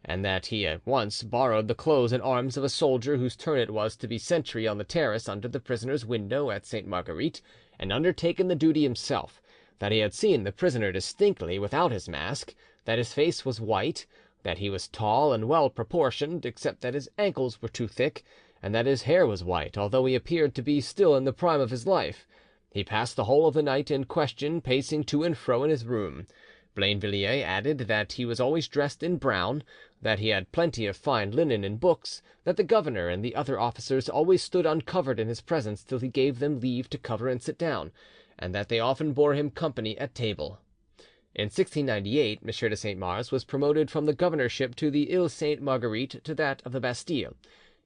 and that he at once borrowed the clothes and arms of a soldier whose turn it was to be sentry on the terrace under the prisoner's window at Sainte Marguerite, and undertaken the duty himself, that he had seen the prisoner distinctly without his mask, that his face was white, that he was tall and well proportioned, except that his ankles were too thick, and that his hair was white, although he appeared to be still in the prime of his life. He passed the whole of the night in question, pacing to and fro in his room. Blainvilliers added that he was always dressed in brown, that he had plenty of fine linen and books, that the governor and the other officers always stood uncovered in his presence till he gave them leave to cover and sit down, and that they often bore him company at table. In 1698, M. de Saint Mars was promoted from the governorship to the Ile Sainte Marguerite to that of the Bastille.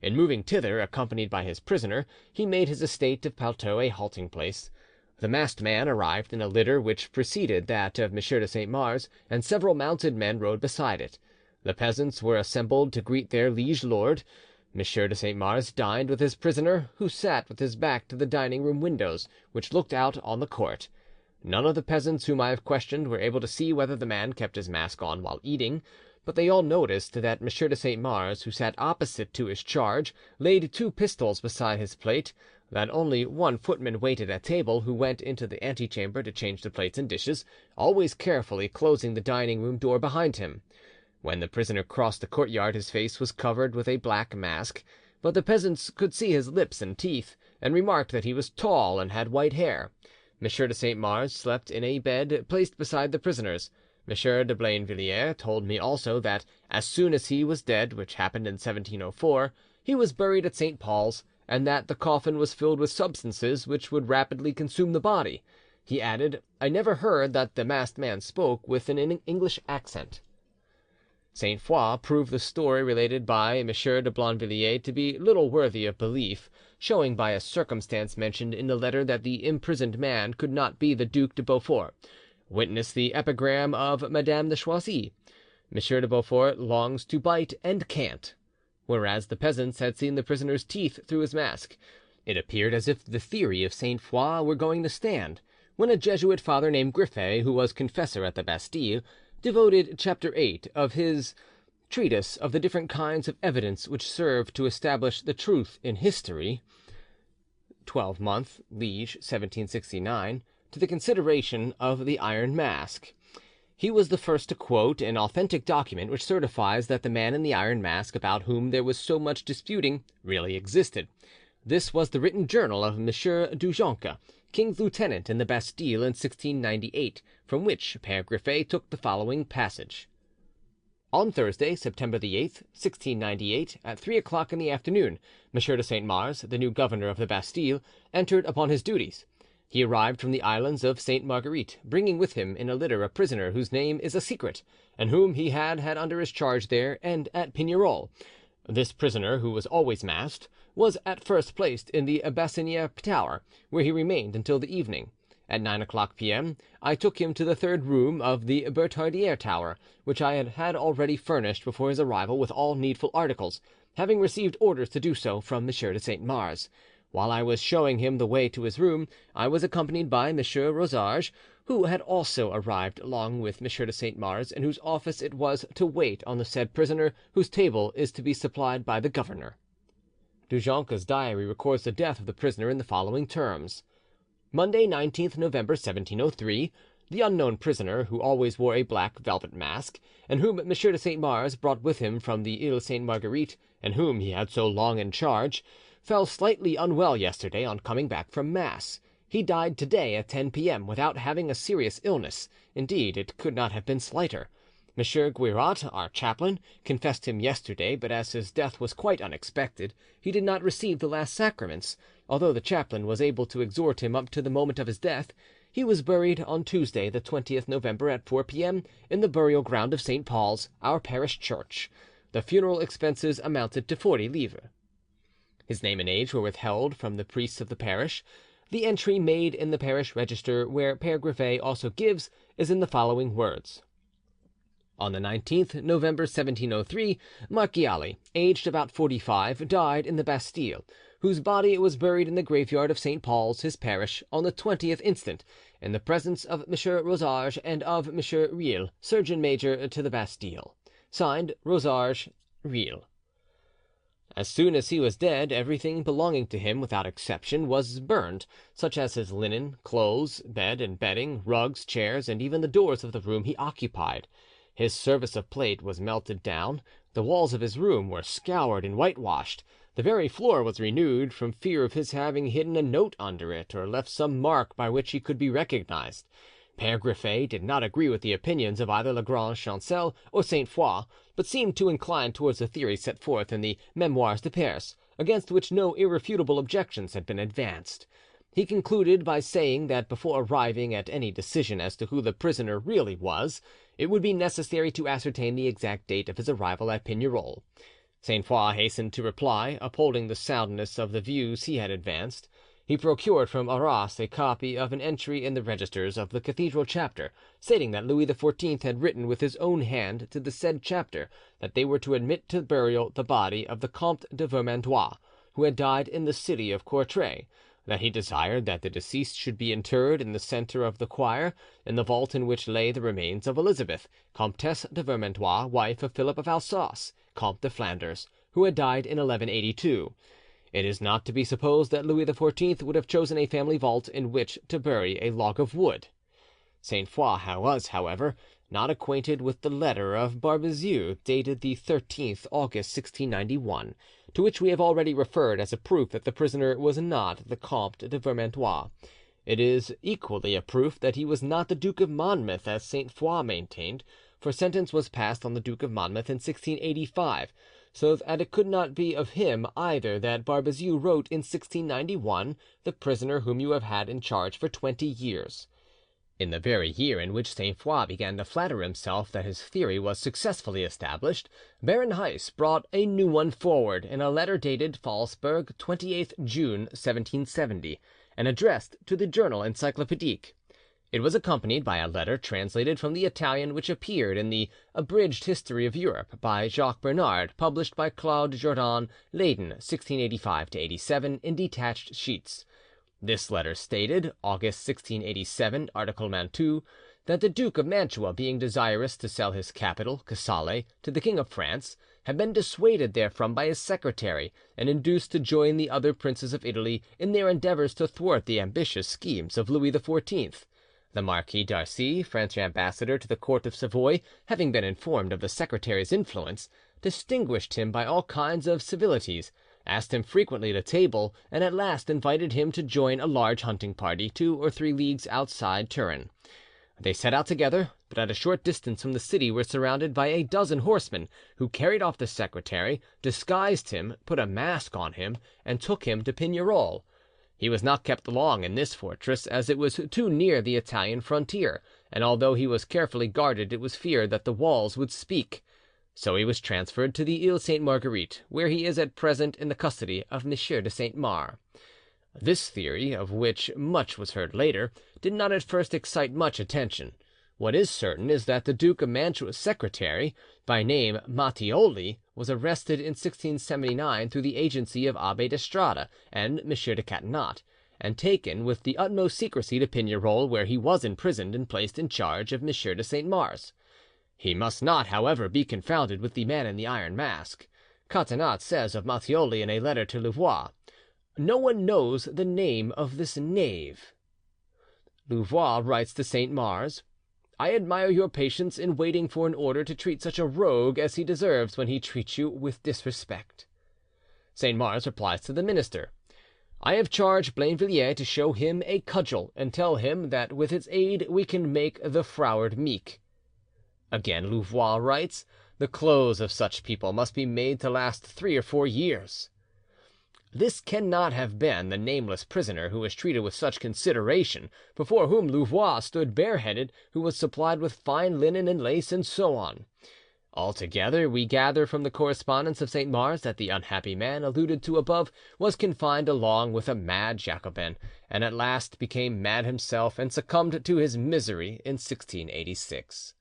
In moving thither, accompanied by his prisoner, he made his estate of Pailleterie a halting-place. The masked man arrived in a litter which preceded that of M. de Saint Mars, and several mounted men rode beside it. The peasants were assembled to greet their liege lord. M. de Saint Mars dined with his prisoner, who sat with his back to the dining-room windows, which looked out on the court. None of the peasants whom I have questioned were able to see whether the man kept his mask on while eating, but they all noticed that M. de Saint Mars, who sat opposite to his charge, laid 2 pistols beside his plate, that only one footman waited at table, who went into the antechamber to change the plates and dishes, always carefully closing the dining-room door behind him. When the prisoner crossed the courtyard his face was covered with a black mask, but the peasants could see his lips and teeth, and remarked that he was tall and had white hair. M. de Saint Mars slept in a bed placed beside the prisoner's. M. de Blainvilliers told me also that, as soon as he was dead, which happened in 1704, he was buried at St. Paul's, and that the coffin was filled with substances which would rapidly consume the body. He added, I never heard that the masked man spoke with an English accent. Sainte Foix proved the story related by M. de Blainvilliers to be little worthy of belief, showing by a circumstance mentioned in the letter that the imprisoned man could not be the Duc de Beaufort. Witness the epigram of Madame de Choisy: M. de Beaufort longs to bite and can't, whereas the peasants had seen the prisoner's teeth through his mask. It appeared as if the theory of Sainte Foix were going to stand, when a Jesuit father named Griffet, who was confessor at the Bastille, devoted chapter 8 of his treatise of the different kinds of evidence which serve to establish the truth in history (12mo, Liege, 1769) to the consideration of the Iron Mask. He was the first to quote an authentic document which certifies that the man in the Iron Mask about whom there was so much disputing really existed. This was the written journal of Monsieur du Jonca, king's lieutenant in the Bastille in 1698, from which Père Griffet took the following passage: "On Thursday, September the 8th, 1698, at 3 o'clock in the afternoon, Monsieur de Saint Mars, the new governor of the Bastille, entered upon his duties. He arrived from the islands of Sainte Marguerite, bringing with him in a litter a prisoner whose name is a secret, and whom he had under his charge there and at Pignerol. This prisoner, who was always masked, was at first placed in the Bassiniere tower, where he remained until the evening. At 9 o'clock p.m. I took him to the third room of the Bertaudiere tower, which I had already furnished before his arrival with all needful articles, having received orders to do so from Monsieur de Saint Mars. While I was showing him the way to his room, I was accompanied by Monsieur Rosarges, who had also arrived along with Monsieur de Saint Mars, and whose office it was to wait on the said prisoner, whose table is to be supplied by the governor." Du Jonca's diary records the death of the prisoner in the following terms: "Monday, 19th November 1703, the unknown prisoner, who always wore a black velvet mask, and whom Monsieur de Saint Mars brought with him from the Ile Sainte Marguerite, and whom he had so long in charge, fell slightly unwell yesterday on coming back from mass. He died today at 10 p.m. without having a serious illness; indeed, it could not have been slighter. Monsieur Guiraut, our chaplain, confessed him yesterday, but as his death was quite unexpected, he did not receive the last sacraments, although the chaplain was able to exhort him up to the moment of his death. He was buried on Tuesday, the 20th November, at 4 p.m. in the burial ground of St. Paul's, our parish church. The funeral expenses amounted to 40 livres. His name and age were withheld from the priests of the parish. The entry made in the parish register, where Père Griffet also gives, is in the following words: On the 19th November 1703, Marchiali, aged about 45, died in the Bastille, whose body was buried in the graveyard of St. Paul's, his parish, on the 20th instant, in the presence of Monsieur Rosarges and of Monsieur Riel, surgeon major to the Bastille. Signed, Rosarges, Riel. As soon as he was dead, everything belonging to him, without exception, was burned, such as his linen, clothes, bed and bedding, rugs, chairs, and even the doors of the room he occupied. His service of plate was melted down, the walls of his room were scoured and whitewashed, the very floor was renewed, from fear of his having hidden a note under it, or left some mark by which he could be recognised. Père Griffet did not agree with the opinions of either Lagrange Chancel or Sainte Foix, but seemed to incline towards the theory set forth in the Memoires de Perse, against which no irrefutable objections had been advanced. He concluded by saying that before arriving at any decision as to who the prisoner really was, it would be necessary to ascertain the exact date of his arrival at Pignerol. Sainte Foix hastened to reply, upholding the soundness of the views he had advanced. He procured from Arras a copy of an entry in the registers of the cathedral chapter, stating that Louis XIV had written with his own hand to the said chapter that they were to admit to burial the body of the Comte de Vermandois, who had died in the city of Courtrai, that he desired that the deceased should be interred in the centre of the choir, in the vault in which lay the remains of Elizabeth, Comtesse de Vermandois, wife of Philip of Alsace, Comte de Flanders, who had died in 1182. It is not to be supposed that Louis XIV would have chosen a family vault in which to bury a log of wood. Sainte Foix was, however, not acquainted with the letter of Barbezieux, dated the 13th August 1691, to which we have already referred as a proof that the prisoner was not the Comte de Vermandois. It is equally a proof that he was not the Duke of Monmouth, as Sainte Foix maintained, for sentence was passed on the Duke of Monmouth in 1685, so that it could not be of him either that Barbezieux wrote in 1691, the prisoner whom you have had in charge for 20 years. In the very year in which Sainte Foix began to flatter himself that his theory was successfully established, Baron Heiss brought a new one forward in a letter dated Phalsbourg, 28th June 1770, and addressed to the Journal Encyclopedique. It was accompanied by a letter translated from the Italian which appeared in the Abridged History of Europe by Jacques Bernard, published by Claude Jordan, Leyden, 1685–87, in detached sheets. This letter stated, August 1687, article Mantoue, that the Duke of Mantua, being desirous to sell his capital, Casale, to the King of France, had been dissuaded therefrom by his secretary, and induced to join the other princes of Italy in their endeavours to thwart the ambitious schemes of Louis XIV. The Marquis d'Arcy, French ambassador to the court of Savoy, having been informed of the secretary's influence, distinguished him by all kinds of civilities, asked him frequently to table, and at last invited him to join a large hunting party 2 or 3 leagues outside Turin. They set out together, but at a short distance from the city were surrounded by a dozen horsemen, who carried off the secretary, disguised him, put a mask on him, and took him to Pignerol. He was not kept long in this fortress, as it was too near the Italian frontier, and although he was carefully guarded, it was feared that the walls would speak. So he was transferred to the Ile Sainte Marguerite, where he is at present in the custody of M. de Saint Mars. This theory, of which much was heard later, did not at first excite much attention. What is certain is that the Duke of Mantua's secretary, by name Matthioli, was arrested in 1679 through the agency of Abbe d'Estrade and M. de Catinat, and taken with the utmost secrecy to Pignerol, where he was imprisoned and placed in charge of M. de Saint Mars. He must not, however, be confounded with the man in the iron mask. Catinat says of Matthioli in a letter to Louvois, "No one knows the name of this knave." Louvois writes to Saint Mars, "I admire your patience in waiting for an order to treat such a rogue as he deserves when he treats you with disrespect." Saint Mars replies to the minister, "I have charged Blainvilliers to show him a cudgel, and tell him that with its aid we can make the froward meek." Again Louvois writes, "The clothes of such people must be made to last 3 or 4 years." This cannot have been the nameless prisoner who was treated with such consideration, before whom Louvois stood bareheaded, who was supplied with fine linen and lace, and so on. Altogether, we gather from the correspondence of Saint Mars that the unhappy man alluded to above was confined along with a mad Jacobin, and at last became mad himself and succumbed to his misery in 1686.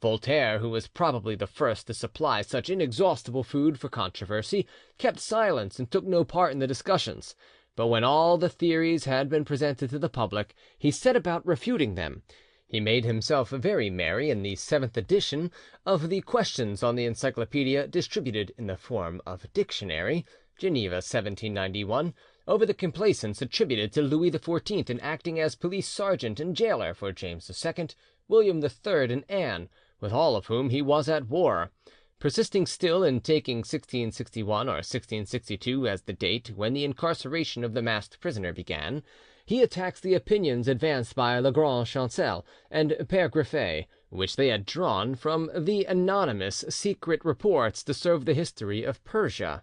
Voltaire, who was probably the first to supply such inexhaustible food for controversy, kept silence and took no part in the discussions, but when all the theories had been presented to the public, he set about refuting them. He made himself very merry in the 7th edition of the Questions on the Encyclopaedia, distributed in the form of dictionary, Geneva 1791, over the complaisance attributed to Louis XIV in acting as police sergeant and jailer for James II, William III, and Anne, with all of whom he was at war. Persisting still in taking 1661 or 1662 as the date when the incarceration of the masked prisoner began, he attacks the opinions advanced by Le Grand Chancel and Père Griffet, which they had drawn from the anonymous secret reports to serve the history of Persia.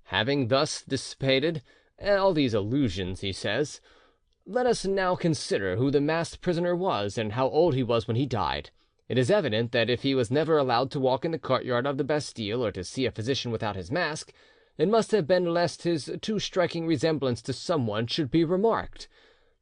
Having thus dissipated all these illusions, he says, "Let us now consider who the masked prisoner was, and how old he was when he died. It is evident that if he was never allowed to walk in the courtyard of the Bastille or to see a physician without his mask, it must have been lest his too striking resemblance to someone should be remarked.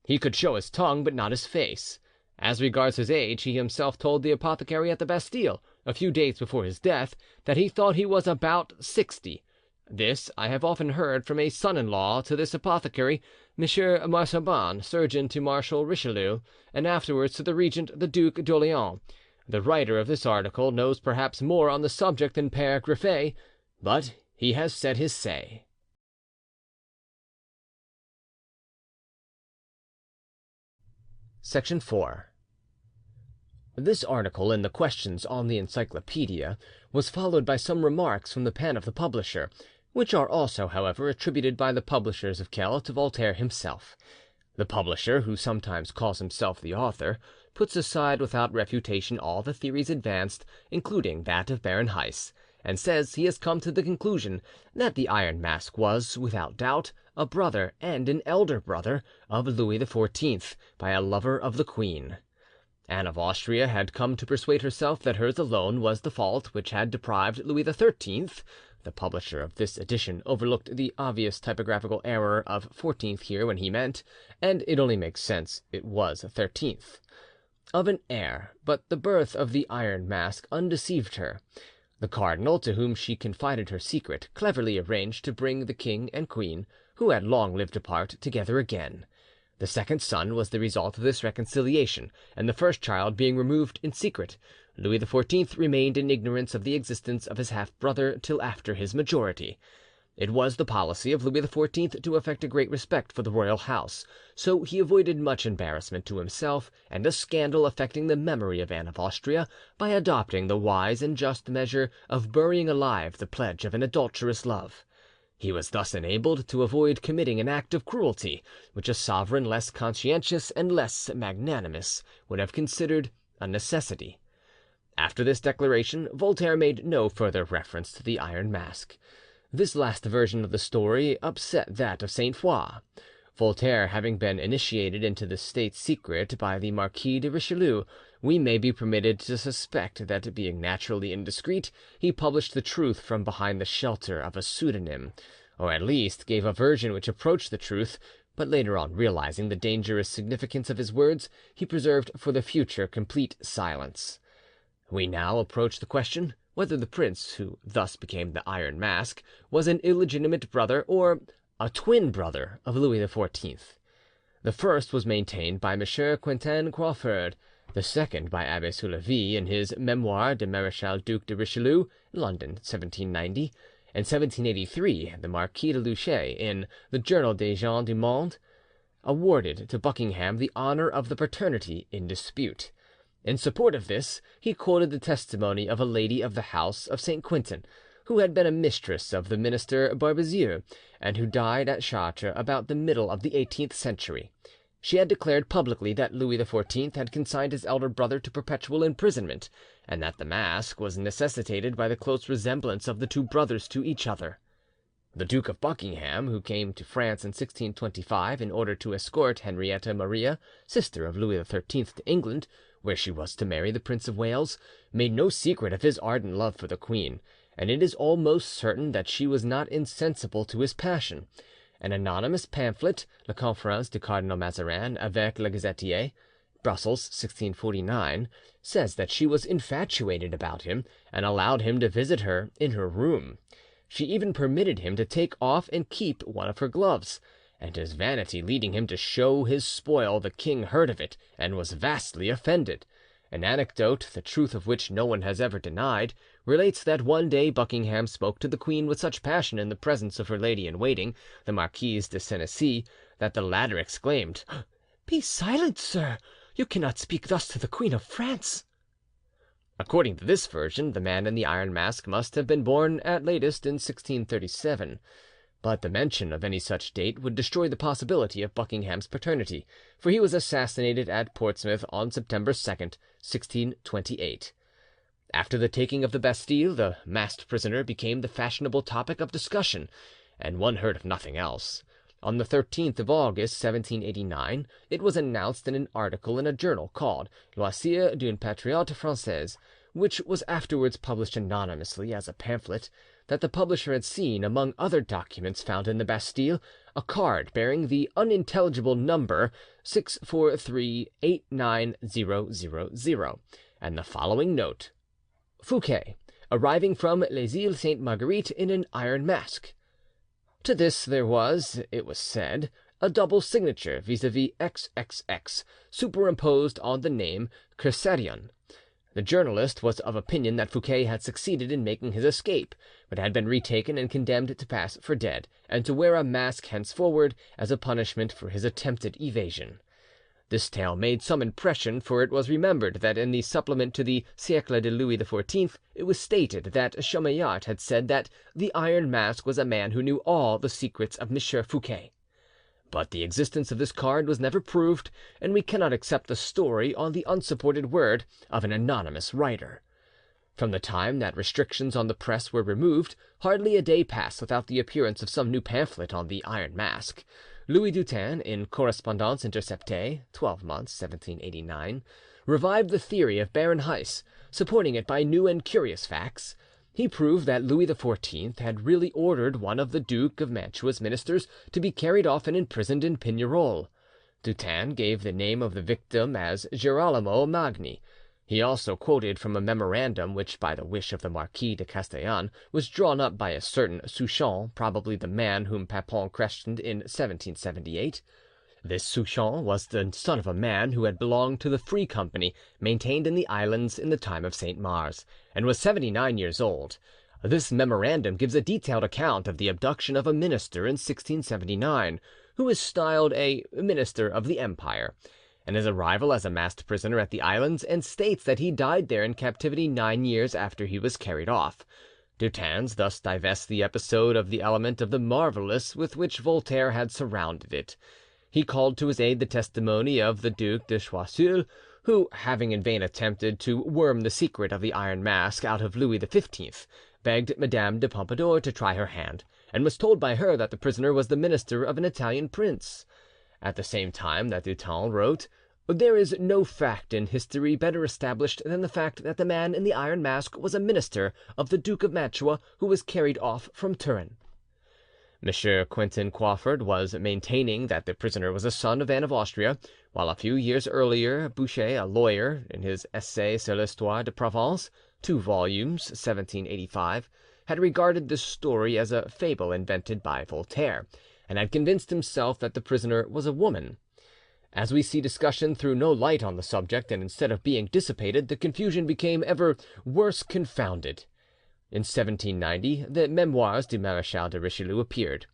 He could show his tongue, but not his face. As regards his age, he himself told the apothecary at the Bastille, a few days before his death, that he thought he was about 60. This I have often heard from a son-in-law to this apothecary, M. Marsoban, surgeon to Marshal Richelieu, and afterwards to the regent, the Duc d'Orleans. The writer of this article knows perhaps more on the subject than Père Griffet, but he has said his say." Section 4. This article in the Questions on the Encyclopaedia was followed by some remarks from the pen of the publisher, which are also, however, attributed by the publishers of Kehl to Voltaire himself. The publisher, who sometimes calls himself the author, puts aside without refutation all the theories advanced, including that of Baron Heiss, and says he has come to the conclusion that the Iron Mask was, without doubt, a brother and an elder brother of Louis XIV, by a lover of the queen. Anne of Austria had come to persuade herself that hers alone was the fault which had deprived Louis XIII, The publisher of this edition overlooked the obvious typographical error of 14th here when he meant, and it only makes sense, it was 13th. Of an heir, but the birth of the Iron Mask undeceived her. The cardinal, to whom she confided her secret, cleverly arranged to bring the king and queen, who had long lived apart, together again. The second son was the result of this reconciliation, and the first child being removed in secret, Louis XIV remained in ignorance of the existence of his half-brother till after his majority. It was the policy of Louis XIV to affect a great respect for the royal house, so he avoided much embarrassment to himself and a scandal affecting the memory of Anne of Austria by adopting the wise and just measure of burying alive the pledge of an adulterous love. He was thus enabled to avoid committing an act of cruelty which a sovereign less conscientious and less magnanimous would have considered a necessity. After this declaration, Voltaire made no further reference to the Iron Mask. This last version of the story upset that of Sainte Foix. Voltaire having been initiated into the state secret by the Marquis de Richelieu, we may be permitted to suspect that, being naturally indiscreet, he published the truth from behind the shelter of a pseudonym, or at least gave a version which approached the truth, but later on, realizing the dangerous significance of his words, he preserved for the future complete silence. We now approach the question whether the prince, who thus became the Iron Mask, was an illegitimate brother or a twin brother of Louis XIV. The first was maintained by M. Quentin Crawfurd, the second by Abbe Soulavie in his Memoire de Marechal Duc de Richelieu, London, 1790. In 1783, the Marquis de Luchet, in the Journal des Gens du Monde, awarded to Buckingham the honour of the paternity in dispute. In support of this, he quoted the testimony of a lady of the house of St. Quentin, who had been a mistress of the minister Barbezieux, and who died at Chartres about the middle of the 18th century. She had declared publicly that Louis XIV had consigned his elder brother to perpetual imprisonment, and that the mask was necessitated by the close resemblance of the two brothers to each other. The Duke of Buckingham, who came to France in 1625 in order to escort Henrietta Maria, sister of Louis XIII, to England, where she was to marry the Prince of Wales, made no secret of his ardent love for the queen, and it is almost certain that she was not insensible to his passion. An anonymous pamphlet, La Conférence du Cardinal Mazarin avec le Gazetier, Brussels, 1649, says that she was infatuated about him, and allowed him to visit her in her room. She even permitted him to take off and keep one of her gloves, and his vanity leading him to show his spoil, the king heard of it and was vastly offended. An anecdote, the truth of which no one has ever denied, relates that one day Buckingham spoke to the queen with such passion in the presence of her lady-in-waiting, the Marquise de Senecey, that the latter exclaimed, "Be silent, sir! You cannot speak thus to the Queen of France." According to this version, the man in the Iron Mask must have been born at latest in 1637. But the mention of any such date would destroy the possibility of Buckingham's paternity, for he was assassinated at Portsmouth on September 2nd, 1628. After the taking of the Bastille, the masked prisoner became the fashionable topic of discussion, and one heard of nothing else. On the 13th of August, 1789, it was announced in an article in a journal called Loisir d'un Patriote Français, which was afterwards published anonymously as a pamphlet, that the publisher had seen, among other documents found in the Bastille, a card bearing the unintelligible number 6438900, and the following note: Fouquet, arriving from Les Îles Sainte Marguerite in an Iron Mask. To this there was, it was said, a double signature vis-à-vis XXX superimposed on the name Kersarion. The journalist was of opinion that Fouquet had succeeded in making his escape, but had been retaken and condemned to pass for dead, and to wear a mask henceforward as a punishment for his attempted evasion. This tale made some impression, for it was remembered that in the supplement to the Siècle de Louis XIV it was stated that Chamillart had said that the Iron Mask was a man who knew all the secrets of Monsieur Fouquet. But the existence of this card was never proved, and we cannot accept the story on the unsupported word of an anonymous writer. From the time that restrictions on the press were removed, hardly a day passed without the appearance of some new pamphlet on the Iron Mask. Louis Dutin, in Correspondance Interceptée, 12 months, 1789, revived the theory of Baron Heiss, supporting it by new and curious facts. he proved that Louis XIV had really ordered one of the Duke of Mantua's ministers to be carried off and imprisoned in Pignerol. Dutens gave the name of the victim as Girolamo Magni. He also quoted from a memorandum which, by the wish of the Marquis de Castellane, was drawn up by a certain Souchon, probably the man whom Papon questioned in 1778. This Souchon was the son of a man who had belonged to the Free Company maintained in the islands in the time of Saint Mars, and was 79 years old. This memorandum gives a detailed account of the abduction of a minister in 1679, who is styled a minister of the Empire, and his arrival as a masked prisoner at the islands, and states that he died there in captivity 9 years after he was carried off. Dutens thus divests the episode of the element of the marvellous with which Voltaire had surrounded it. He called to his aid the testimony of the Duc de Choiseul, who, having in vain attempted to worm the secret of the Iron Mask out of Louis XV, begged Madame de Pompadour to try her hand, and was told by her that the prisoner was the minister of an Italian prince. At the same time that Dutens wrote, "There is no fact in history better established than the fact that the man in the Iron Mask was a minister of the Duke of Mantua who was carried off from Turin." M. Quentin Crawford was maintaining that the prisoner was a son of Anne of Austria, while a few years earlier Boucher, a lawyer, in his Essai sur l'Histoire de Provence, 2 volumes, 1785, had regarded this story as a fable invented by Voltaire, and had convinced himself that the prisoner was a woman. As we see, discussion threw no light on the subject, and instead of being dissipated, the confusion became ever worse confounded. In 1790, the Memoirs du Marechal de Richelieu appeared.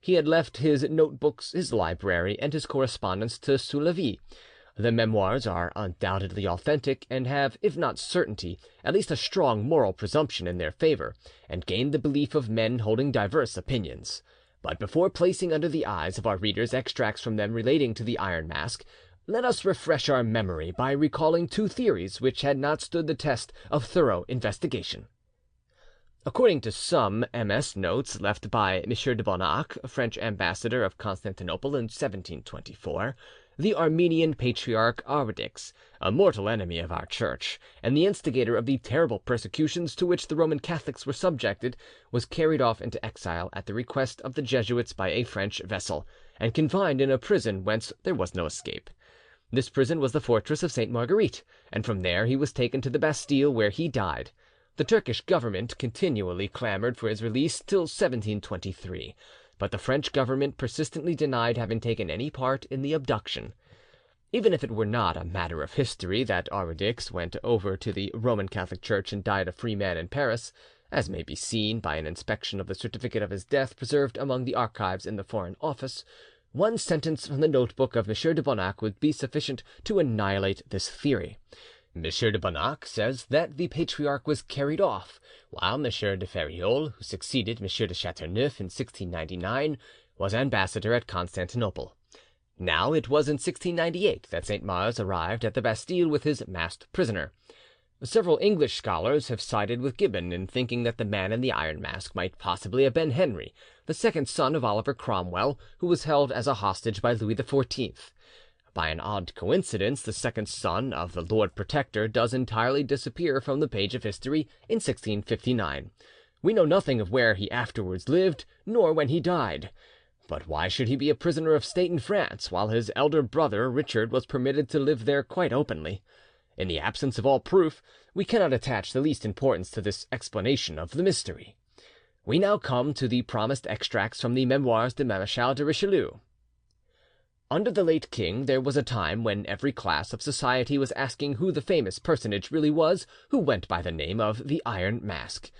He had left his notebooks, his library, and his correspondence to Soulavie. The Memoirs are undoubtedly authentic, and have, if not certainty, at least a strong moral presumption in their favour, and gained the belief of men holding diverse opinions. But before placing under the eyes of our readers extracts from them relating to the Iron Mask, let us refresh our memory by recalling 2 theories which had not stood the test of thorough investigation. According to some MS notes left by M. de Bonac, French ambassador of Constantinople in 1724, the Armenian patriarch Arwedicks, a mortal enemy of our Church, and the instigator of the terrible persecutions to which the Roman Catholics were subjected, was carried off into exile at the request of the Jesuits by a French vessel, and confined in a prison whence there was no escape. This prison was the fortress of Sainte Marguerite, and from there he was taken to the Bastille, where he died. The Turkish government continually clamoured for his release till 1723, but the French government persistently denied having taken any part in the abduction. Even if it were not a matter of history that Arwedicks went over to the Roman Catholic Church and died a free man in Paris, as may be seen by an inspection of the certificate of his death preserved among the archives in the Foreign Office, one sentence from the notebook of M. de Bonac would be sufficient to annihilate this theory. M. de Bonac says that the patriarch was carried off, while M. de Feriol, who succeeded M. de Chateauneuf in 1699, was ambassador at Constantinople. Now it was in 1698 that Saint Mars arrived at the Bastille with his masked prisoner. Several English scholars have sided with Gibbon in thinking that the man in the Iron Mask might possibly have been Henry, the second son of Oliver Cromwell, who was held as a hostage by Louis XIV. By an odd coincidence, the second son of the Lord Protector does entirely disappear from the page of history in 1659. We know nothing of where he afterwards lived, nor when he died. But why should he be a prisoner of state in France, while his elder brother Richard was permitted to live there quite openly? In the absence of all proof, we cannot attach the least importance to this explanation of the mystery. We now come to the promised extracts from the Memoirs du Marechal de Richelieu. Under the late king there was a time when every class of society was asking who the famous personage really was who went by the name of the Iron Mask.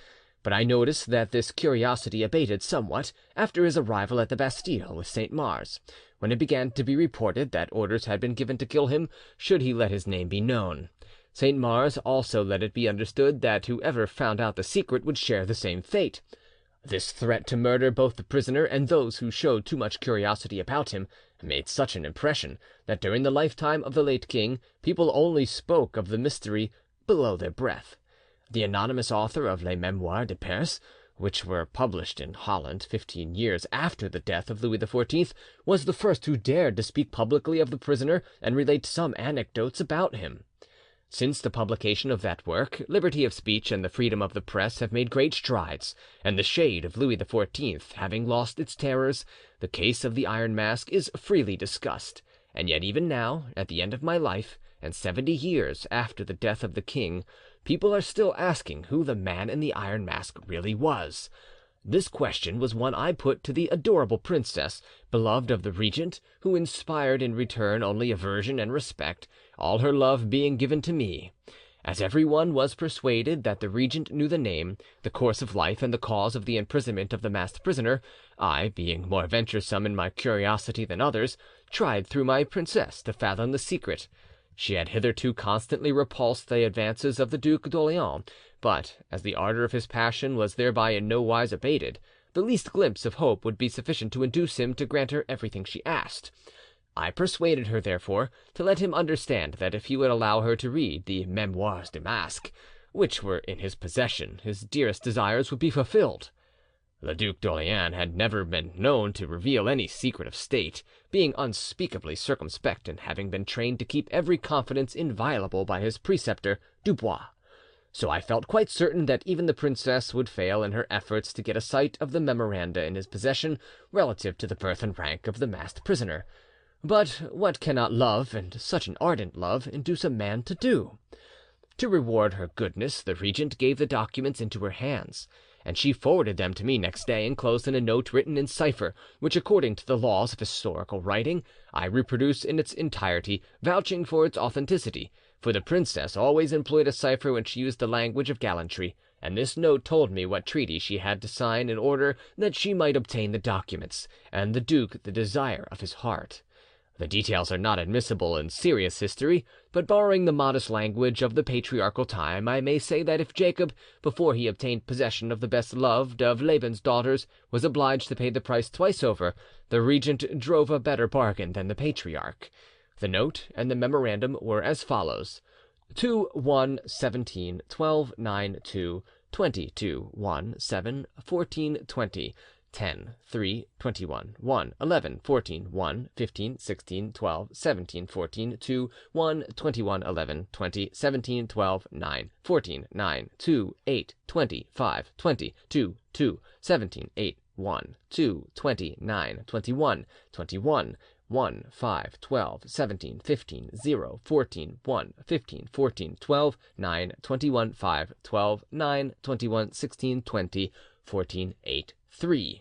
But I noticed that this curiosity abated somewhat after his arrival at the Bastille with Saint Mars, when it began to be reported that orders had been given to kill him should he let his name be known. Saint Mars also let it be understood that whoever found out the secret would share the same fate. This threat to murder both the prisoner and those who showed too much curiosity about him made such an impression that during the lifetime of the late king people only spoke of the mystery below their breath. The anonymous author of Les Memoires de Perse, which were published in Holland 15 years after the death of Louis XIV, was the first who dared to speak publicly of the prisoner and relate some anecdotes about him. Since the publication of that work, liberty of speech and the freedom of the press have made great strides, and the shade of Louis XIV having lost its terrors, the case of the Iron Mask is freely discussed. And yet even now, at the end of my life, and 70 years after the death of the king, people are still asking who the man in the Iron Mask really was. This question was one I put to the adorable princess, beloved of the regent, who inspired in return only aversion and respect, all her love being given to me. As everyone was persuaded that the regent knew the name, the course of life, and the cause of the imprisonment of the masked prisoner, I, being more venturesome in my curiosity than others, tried through my princess to fathom the secret. She had hitherto constantly repulsed the advances of the Duc d'Orleans, but as the ardour of his passion was thereby in no wise abated, the least glimpse of hope would be sufficient to induce him to grant her everything she asked. I persuaded her, therefore, to let him understand that if he would allow her to read the Memoirs de Masque, which were in his possession, his dearest desires would be fulfilled. The Duc d'Orleans had never been known to reveal any secret of state, being unspeakably circumspect and having been trained to keep every confidence inviolable by his preceptor Dubois. So I felt quite certain that even the princess would fail in her efforts to get a sight of the memoranda in his possession relative to the birth and rank of the masked prisoner. But what cannot love, and such an ardent love, induce a man to do? To reward her goodness, the regent gave the documents into her hands, and she forwarded them to me next day enclosed in a note written in cipher, which, according to the laws of historical writing, I reproduce in its entirety, vouching for its authenticity, for the princess always employed a cipher when she used the language of gallantry, and this note told me what treaty she had to sign in order that she might obtain the documents, and the duke the desire of his heart. The details are not admissible in serious history, but borrowing the modest language of the patriarchal time, I may say that if Jacob, before he obtained possession of the best loved of Laban's daughters, was obliged to pay the price twice over, the regent drove a better bargain than the patriarch. The note and the memorandum were as follows: 2-1-17-12-9-2, 20-2-1-7-14-20, 10-3-21-11-14-16-12-17-14-12-9-21-5-12-17-15-0-14-1-15-14-12-9-21-5-12-9-21-16-20-14-8-3.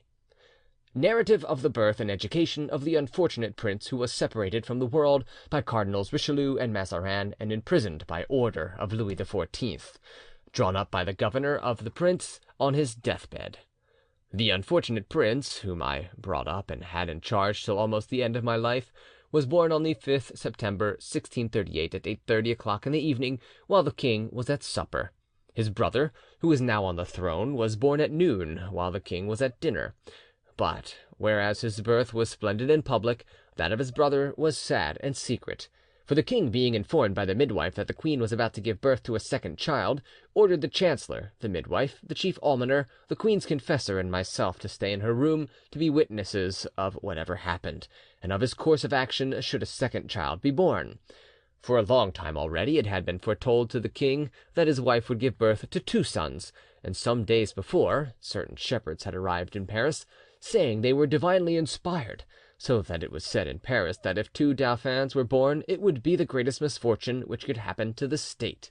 Narrative of the birth and education of the unfortunate prince who was separated from the world by Cardinals Richelieu and Mazarin and imprisoned by order of Louis XIV, drawn up by the governor of the prince on his deathbed. The unfortunate prince, whom I brought up and had in charge till almost the end of my life, was born on the 5th September 1638 at 8:30 o'clock in the evening, while the king was at supper. His brother, who is now on the throne, was born at noon, while the king was at dinner. But whereas his birth was splendid and public, that of his brother was sad and secret. For the king, being informed by the midwife that the queen was about to give birth to a second child, ordered the chancellor, the midwife, the chief almoner, the queen's confessor, and myself to stay in her room to be witnesses of whatever happened, and of his course of action should a second child be born. For a long time already it had been foretold to the king that his wife would give birth to 2 sons, and some days before, certain shepherds had arrived in Paris, saying they were divinely inspired, so that it was said in Paris that if 2 dauphins were born it would be the greatest misfortune which could happen to the state.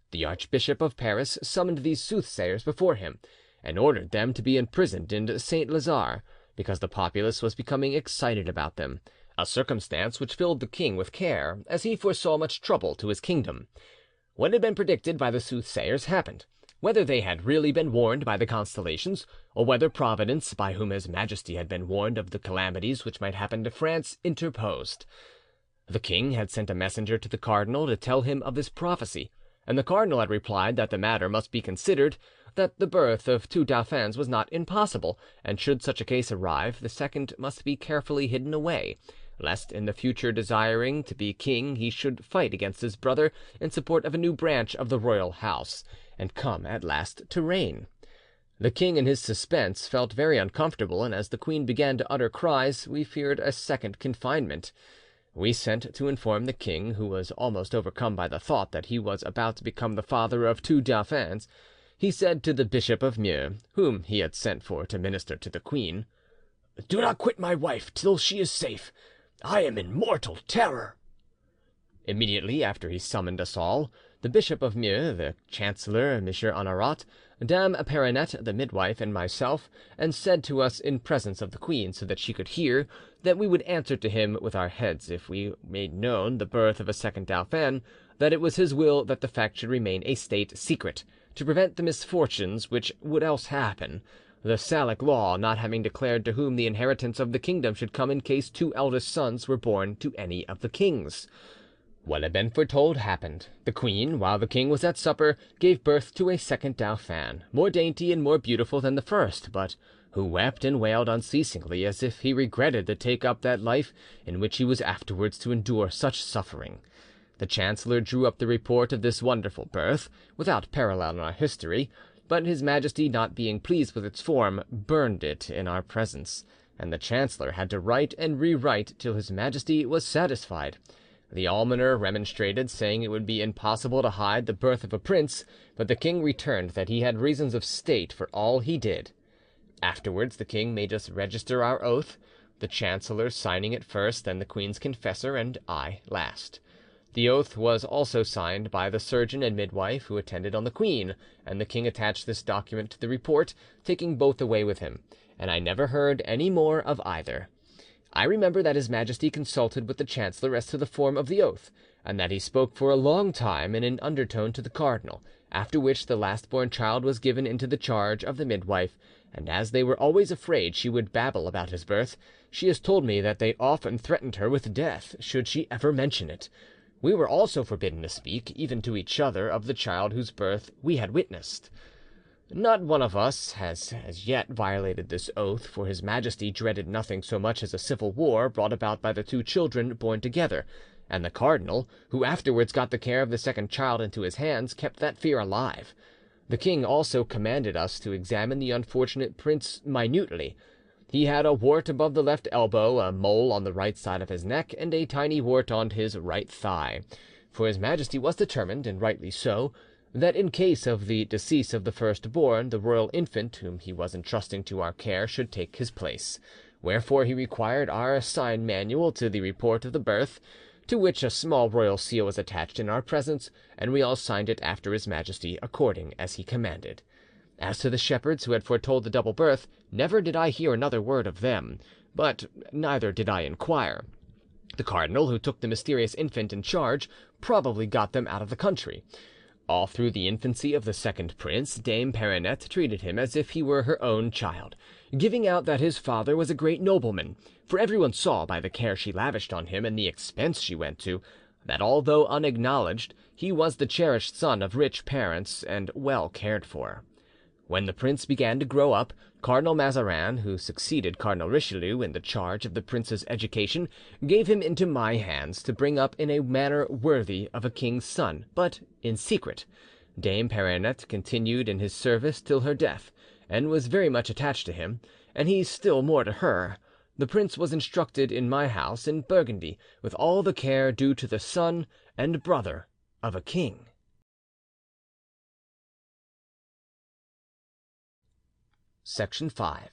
The Archbishop of Paris summoned these soothsayers before him, and ordered them to be imprisoned in Saint Lazare, because the populace was becoming excited about them, a circumstance which filled the king with care, as he foresaw much trouble to his kingdom. What had been predicted by the soothsayers happened, whether they had really been warned by the constellations, or whether Providence, by whom his majesty had been warned of the calamities which might happen to France, interposed. The king had sent a messenger to the cardinal to tell him of this prophecy, and the cardinal had replied that the matter must be considered, that the birth of 2 dauphins was not impossible, and should such a case arrive, the second must be carefully hidden away, lest in the future, desiring to be king, he should fight against his brother in support of a new branch of the royal house, and come at last to reign. The king in his suspense felt very uncomfortable, and as the queen began to utter cries, we feared a second confinement. we sent to inform the king, who was almost overcome by the thought that he was about to become the father of two dauphins. He said to the Bishop of Meaux, whom he had sent for to minister to the queen, "Do not quit my wife till she is safe. I am in mortal terror." Immediately after he summoned us all, the Bishop of Meaux, the Chancellor, M. Honorat, Dame Peronette, the midwife, and myself, and said to us in presence of the queen, so that she could hear, that we would answer to him with our heads if we made known the birth of a second dauphin, that it was his will that the fact should remain a state secret, to prevent the misfortunes which would else happen, the Salic law not having declared to whom the inheritance of the kingdom should come in case two eldest sons were born to any of the kings. What had been foretold happened. The queen, while the king was at supper, gave birth to a second dauphin, more dainty and more beautiful than the first, but who wept and wailed unceasingly, as if he regretted to take up that life in which he was afterwards to endure such suffering. The chancellor drew up the report of this wonderful birth, without parallel in our history, but his majesty, not being pleased with its form, burned it in our presence, and the chancellor had to write and rewrite till his majesty was satisfied. The almoner remonstrated, saying it would be impossible to hide the birth of a prince, but the king returned that he had reasons of state for all he did. Afterwards the king made us register our oath, the chancellor signing it first, then the queen's confessor, and I last. The oath was also signed by the surgeon and midwife who attended on the queen, and the king attached this document to the report, taking both away with him, and I never heard any more of either. I remember that his majesty consulted with the chancellor as to the form of the oath, and that he spoke for a long time in an undertone to the cardinal, after which the last-born child was given into the charge of the midwife, and as they were always afraid she would babble about his birth, she has told me that they often threatened her with death should she ever mention it. We were also forbidden to speak, even to each other, of the child whose birth we had witnessed. Not one of us has as yet violated this oath, for his majesty dreaded nothing so much as a civil war brought about by the two children born together, and the cardinal, who afterwards got the care of the second child into his hands, kept that fear alive. The king also commanded us to examine the unfortunate prince minutely. He had a wart above the left elbow, a mole on the right side of his neck, and a tiny wart on his right thigh, for his majesty was determined, and rightly so, that in case of the decease of the firstborn, the royal infant whom he was entrusting to our care should take his place, wherefore he required our sign manual to the report of the birth, to which a small royal seal was attached in our presence, and we all signed it after his majesty, according as he commanded. As to the shepherds who had foretold the double birth, never did I hear another word of them, but neither did I inquire. The cardinal, who took the mysterious infant in charge, probably got them out of the country. All through the infancy of the second prince, Dame Peronette treated him as if he were her own child, giving out that his father was a great nobleman, for everyone saw by the care she lavished on him and the expense she went to, that although unacknowledged, he was the cherished son of rich parents and well cared for. When the prince began to grow up, Cardinal Mazarin, who succeeded Cardinal Richelieu in the charge of the prince's education, gave him into my hands to bring up in a manner worthy of a king's son, but in secret. Dame Peronette continued in his service till her death, and was very much attached to him, and he still more to her. The prince was instructed in my house in Burgundy, with all the care due to the son and brother of a king. Section 5.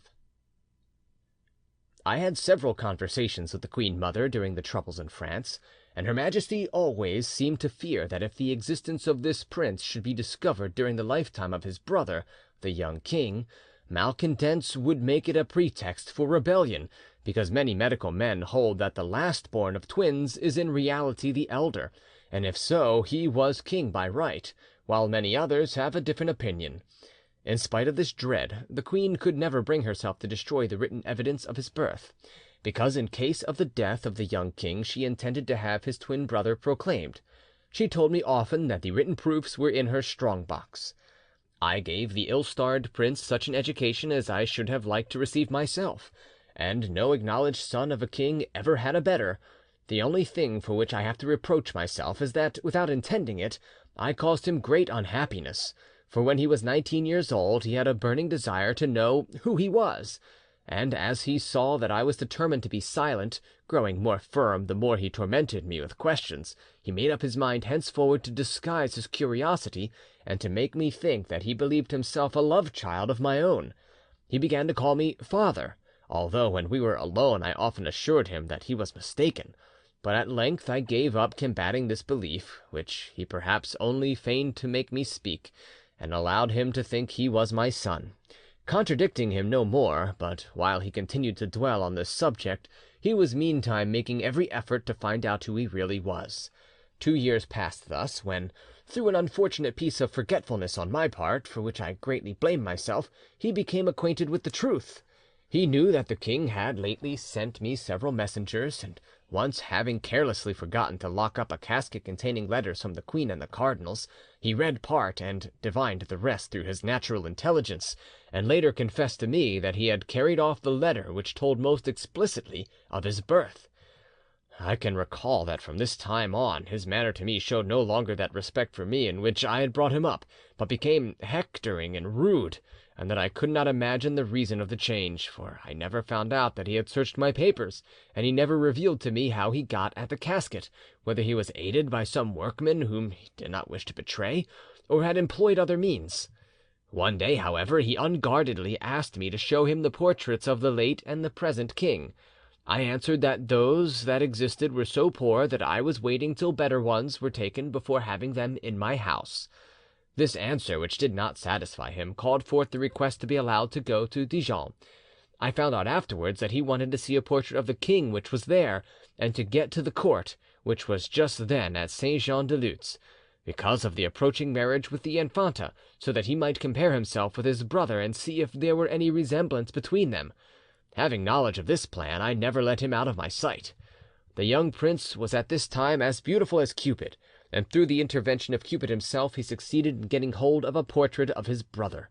I had several conversations with the queen mother during the troubles in France, and her majesty always seemed to fear that if the existence of this prince should be discovered during the lifetime of his brother, the young king, malcontents would make it a pretext for rebellion, because many medical men hold that the last-born of twins is in reality the elder, and if so, he was king by right, while many others have a different opinion. In spite of this dread, the queen could never bring herself to destroy the written evidence of his birth, because in case of the death of the young king she intended to have his twin brother proclaimed. She told me often that the written proofs were in her strong-box. I gave the ill-starred prince such an education as I should have liked to receive myself, and no acknowledged son of a king ever had a better. The only thing for which I have to reproach myself is that, without intending it, I caused him great unhappiness, for when he was 19 years old he had a burning desire to know who he was, and as he saw that I was determined to be silent, growing more firm the more he tormented me with questions, he made up his mind henceforward to disguise his curiosity, and to make me think that he believed himself a love-child of my own. He began to call me father, although when we were alone I often assured him that he was mistaken. But at length I gave up combating this belief, which he perhaps only feigned to make me speak, and allowed him to think he was my son. Contradicting him no more, but while he continued to dwell on this subject, he was meantime making every effort to find out who he really was. 2 years passed thus, when, through an unfortunate piece of forgetfulness on my part, for which I greatly blame myself, he became acquainted with the truth. He knew that the king had lately sent me several messengers, and once having carelessly forgotten to lock up a casket containing letters from the queen and the cardinals, he read part and divined the rest through his natural intelligence, and later confessed to me that he had carried off the letter which told most explicitly of his birth. I can recall that from this time on his manner to me showed no longer that respect for me in which I had brought him up, but became hectoring and rude, and that I could not imagine the reason of the change, for I never found out that he had searched my papers, and he never revealed to me how he got at the casket, whether he was aided by some workman whom he did not wish to betray, or had employed other means. One day, however, he unguardedly asked me to show him the portraits of the late and the present king. I answered that those that existed were so poor that I was waiting till better ones were taken before having them in my house. This answer, which did not satisfy him, called forth the request to be allowed to go to Dijon. I found out afterwards that he wanted to see a portrait of the king which was there, and to get to the court, which was just then at Saint-Jean-de-Luz, because of the approaching marriage with the Infanta, so that he might compare himself with his brother and see if there were any resemblance between them. Having knowledge of this plan, I never let him out of my sight. The young prince was at this time as beautiful as Cupid, and through the intervention of Cupid himself he succeeded in getting hold of a portrait of his brother.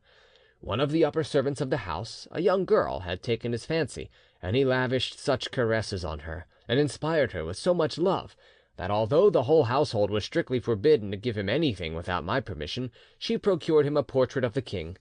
One of the upper servants of the house, a young girl, had taken his fancy, and he lavished such caresses on her, and inspired her with so much love, that although the whole household was strictly forbidden to give him anything without my permission, she procured him a portrait of the king.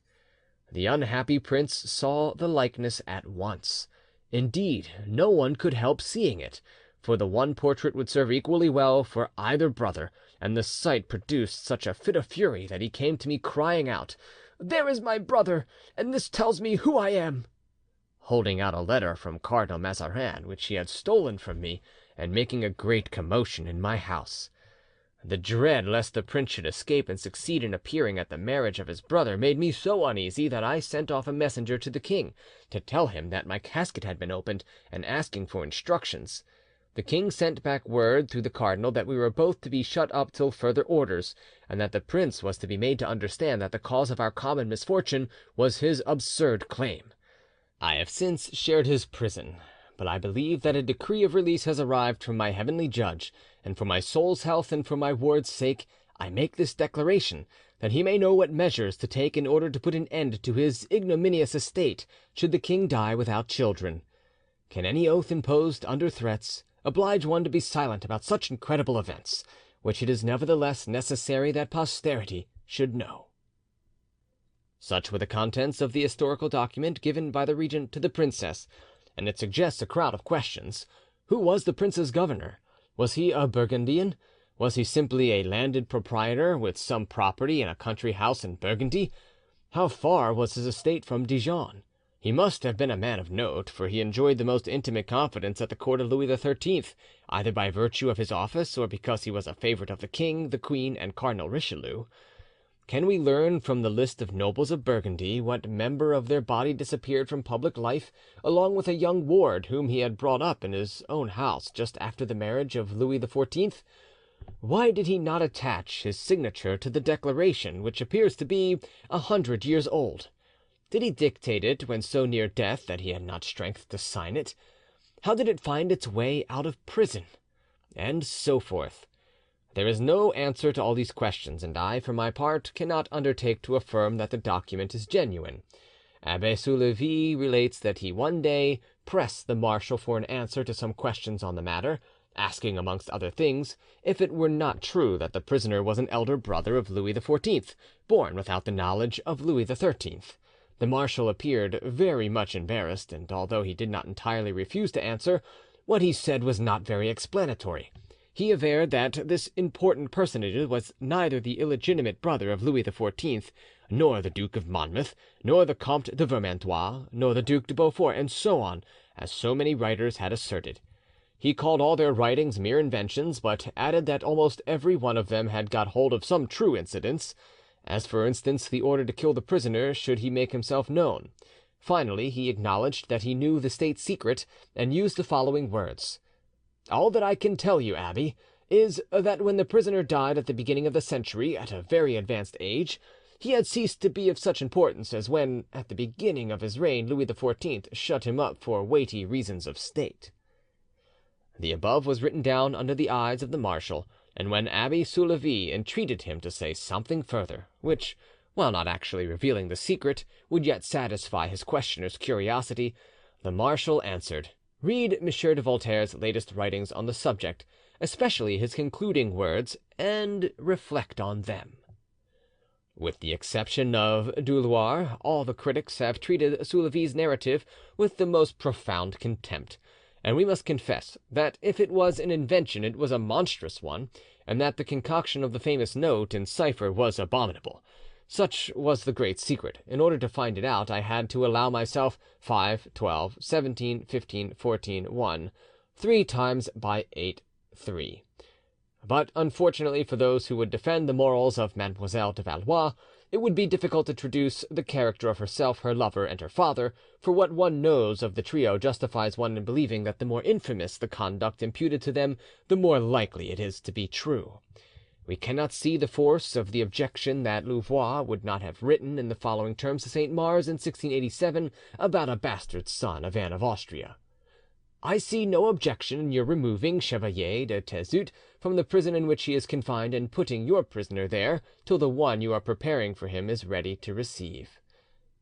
The unhappy prince saw the likeness at once. Indeed, no one could help seeing it, for the one portrait would serve equally well for either brother, and the sight produced such a fit of fury that he came to me crying out, "There is my brother, and this tells me who I am," holding out a letter from Cardinal Mazarin which he had stolen from me, and making a great commotion in my house. The dread lest the prince should escape and succeed in appearing at the marriage of his brother made me so uneasy that I sent off a messenger to the king to tell him that my casket had been opened, and asking for instructions. The king sent back word through the cardinal that we were both to be shut up till further orders, and that the prince was to be made to understand that the cause of our common misfortune was his absurd claim. I have since shared his prison, but I believe that a decree of release has arrived from my heavenly judge, and for my soul's health and for my word's sake I make this declaration, that he may know what measures to take in order to put an end to his ignominious estate should the king die without children. Can any oath imposed under threats oblige one to be silent about such incredible events, which it is nevertheless necessary that posterity should know? Such were the contents of the historical document given by the regent to the princess, and it suggests a crowd of questions. Who was the prince's governor? Was he a Burgundian? Was he simply a landed proprietor with some property in a country house in Burgundy? How far was his estate from Dijon? He must have been a man of note, for he enjoyed the most intimate confidence at the court of Louis XIII, either by virtue of his office or because he was a favourite of the king, the queen, and Cardinal Richelieu. Can we learn from the list of nobles of Burgundy what member of their body disappeared from public life, along with a young ward whom he had brought up in his own house just after the marriage of Louis XIV? Why did he not attach his signature to the declaration, which appears to be 100 years old? Did he dictate it when so near death that he had not strength to sign it? How did it find its way out of prison? And so forth. There is no answer to all these questions, and I, for my part, cannot undertake to affirm that the document is genuine. Abbe Soulavie relates that he one day pressed the marshal for an answer to some questions on the matter, asking, amongst other things, if it were not true that the prisoner was an elder brother of Louis XIV, born without the knowledge of Louis XIII. The marshal appeared very much embarrassed, and although he did not entirely refuse to answer, what he said was not very explanatory. He averred that this important personage was neither the illegitimate brother of Louis XIV, nor the Duke of Monmouth, nor the Comte de Vermandois, nor the Duc de Beaufort, and so on, as so many writers had asserted. He called all their writings mere inventions, but added that almost every one of them had got hold of some true incidents, as for instance the order to kill the prisoner should he make himself known. Finally, he acknowledged that he knew the state secret, and used the following words: "All that I can tell you, abbe, is that when the prisoner died at the beginning of the century, at a very advanced age, he had ceased to be of such importance as when, at the beginning of his reign, Louis XIV shut him up for weighty reasons of state." The above was written down under the eyes of the marshal, and when Abbe Soulavie entreated him to say something further, which, while not actually revealing the secret, would yet satisfy his questioner's curiosity, the marshal answered, "Read M. de Voltaire's latest writings on the subject, especially his concluding words, and reflect on them." With the exception of Douloire, all the critics have treated Soulavie's narrative with the most profound contempt, and we must confess that if it was an invention it was a monstrous one, and that the concoction of the famous note in cipher was abominable. Such was the great secret. In order to find it out, I had to allow myself 5, 12, 17, 15, 14, 1, 3 times by 8, 3. But unfortunately for those who would defend the morals of Mademoiselle de Valois, it would be difficult to traduce the character of herself, her lover, and her father, for what one knows of the trio justifies one in believing that the more infamous the conduct imputed to them, the more likely it is to be true. We cannot see the force of the objection that Louvois would not have written in the following terms to Saint Mars in 1687 about a bastard son of Anne of Austria: "I see no objection in your removing Chevalier de Thezut from the prison in which he is confined, and putting your prisoner there till the one you are preparing for him is ready to receive."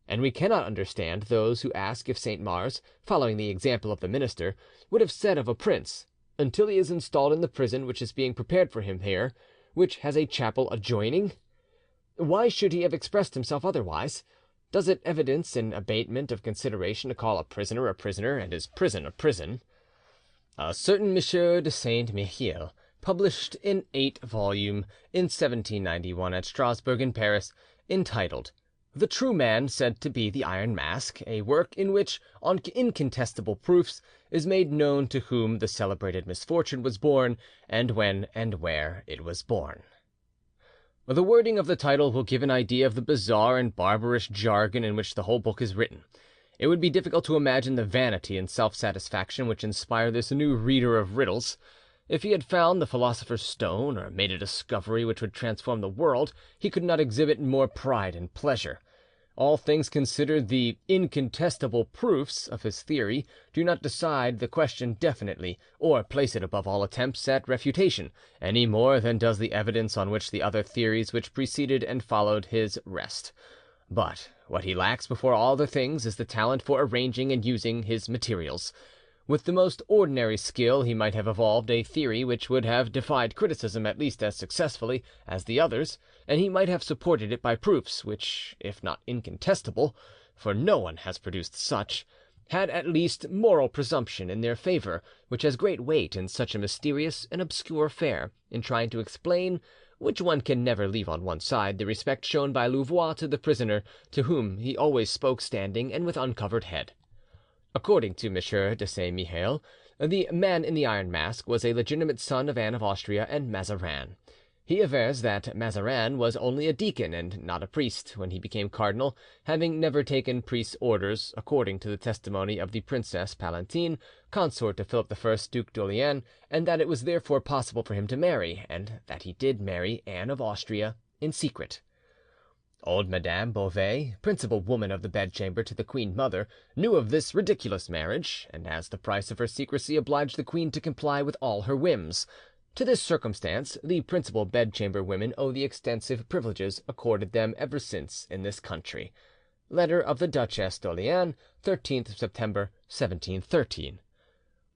And we cannot understand those who ask if Saint Mars, following the example of the minister, would have said of a prince, "Until he is installed in the prison which is being prepared for him here, which has a chapel adjoining." Why should he have expressed himself otherwise? Does it evidence an abatement of consideration to call a prisoner, and his prison a prison? A certain Monsieur de Saint Mihiel published an 8 volume in 1791 at Strasbourg in Paris, entitled "The True Man said to be the Iron Mask," a work in which, on incontestable proofs, is made known to whom the celebrated misfortune was born, and when and where it was born. The wording of the title will give an idea of the bizarre and barbarous jargon in which the whole book is written. It would be difficult to imagine the vanity and self-satisfaction which inspire this new reader of riddles. If he had found the philosopher's stone, or made a discovery which would transform the world, he could not exhibit more pride and pleasure. All things considered, the incontestable proofs of his theory do not decide the question definitely, or place it above all attempts at refutation, any more than does the evidence on which the other theories which preceded and followed his rest. But what he lacks before all other things is the talent for arranging and using his materials. With the most ordinary skill he might have evolved a theory which would have defied criticism at least as successfully as the others, and he might have supported it by proofs which, if not incontestable, for no one has produced such, had at least moral presumption in their favour, which has great weight in such a mysterious and obscure affair, in trying to explain which one can never leave on one side the respect shown by Louvois to the prisoner, to whom he always spoke standing and with uncovered head. According to M. de Saint Mihiel, the man in the Iron Mask was a legitimate son of Anne of Austria and Mazarin. He avers that Mazarin was only a deacon and not a priest when he became cardinal, having never taken priest's orders, according to the testimony of the Princess Palatine, consort to Philip I, Duc d'Orleans, and that it was therefore possible for him to marry, and that he did marry Anne of Austria in secret. Old Madame Beauvais, principal woman of the bedchamber to the queen mother, knew of this ridiculous marriage, and as the price of her secrecy obliged the queen to comply with all her whims. To this circumstance the principal bedchamber women owe the extensive privileges accorded them ever since in this country. Letter of the Duchesse d'Orleans, 13th September 1713.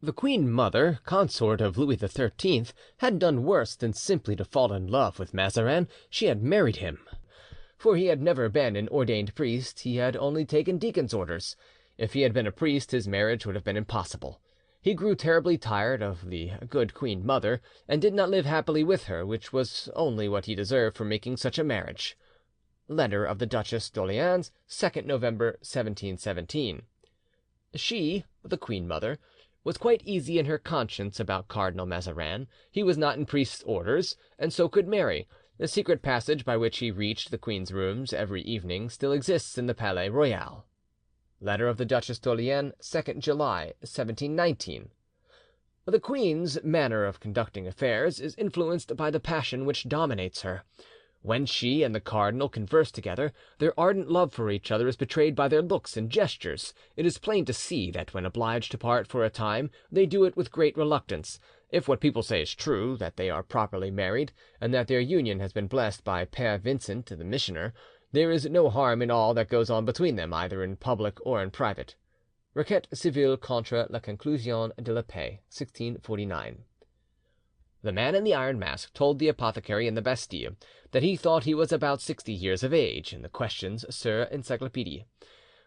The queen mother, consort of Louis XIII, had done worse than simply to fall in love with Mazarin; she had married him. for he had never been an ordained priest, he had only taken deacon's orders. If he had been a priest, his marriage would have been impossible. He grew terribly tired of the good queen mother, and did not live happily with her, which was only what he deserved for making such a marriage. Letter of the Duchess d'Orleans, 2nd November 1717. She, the queen mother, was quite easy in her conscience about Cardinal Mazarin. He was not in priest's orders, and so could marry. The secret passage by which he reached the queen's rooms every evening still exists in the Palais Royal. Letter of the Duchess d'Orleans, 2nd July 1719. The queen's manner of conducting affairs is influenced by the passion which dominates her. When she and the cardinal converse together, their ardent love for each other is betrayed by their looks and gestures. It is plain to see that when obliged to part for a time, they do it with great reluctance. If what people say is true, that they are properly married, and that their union has been blessed by Père Vincent, the missioner, there is no harm in all that goes on between them, either in public or in private. Requête civile contre la conclusion de la paix, 1649. The man in the iron mask told the apothecary in the Bastille that he thought he was about 60 years of age in the Questions sur Encyclopédie.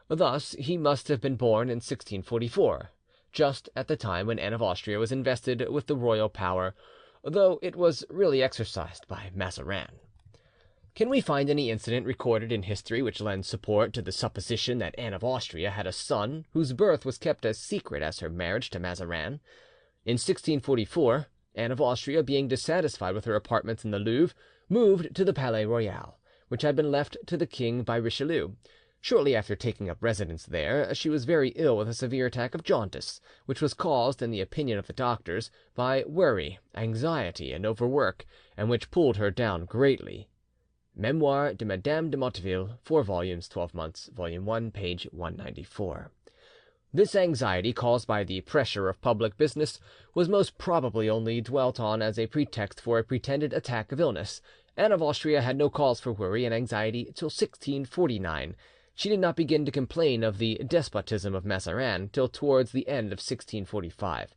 Thus he must have been born in 1644, just at the time when Anne of Austria was invested with the royal power, though it was really exercised by Mazarin. Can we find any incident recorded in history which lends support to the supposition that Anne of Austria had a son whose birth was kept as secret as her marriage to Mazarin? In 1644, Anne of Austria, being dissatisfied with her apartments in the Louvre, moved to the Palais Royal, which had been left to the king by Richelieu. Shortly after taking up residence there, she was very ill with a severe attack of jaundice, which was caused, in the opinion of the doctors, by worry, anxiety, and overwork, and which pulled her down greatly. Memoir de Madame de Motteville, 4 volumes, 12 months, volume 1, page 194. This anxiety, caused by the pressure of public business, was most probably only dwelt on as a pretext for a pretended attack of illness. Anne of Austria had no cause for worry and anxiety till 1649. She did not begin to complain of the despotism of Mazarin till towards the end of 1645.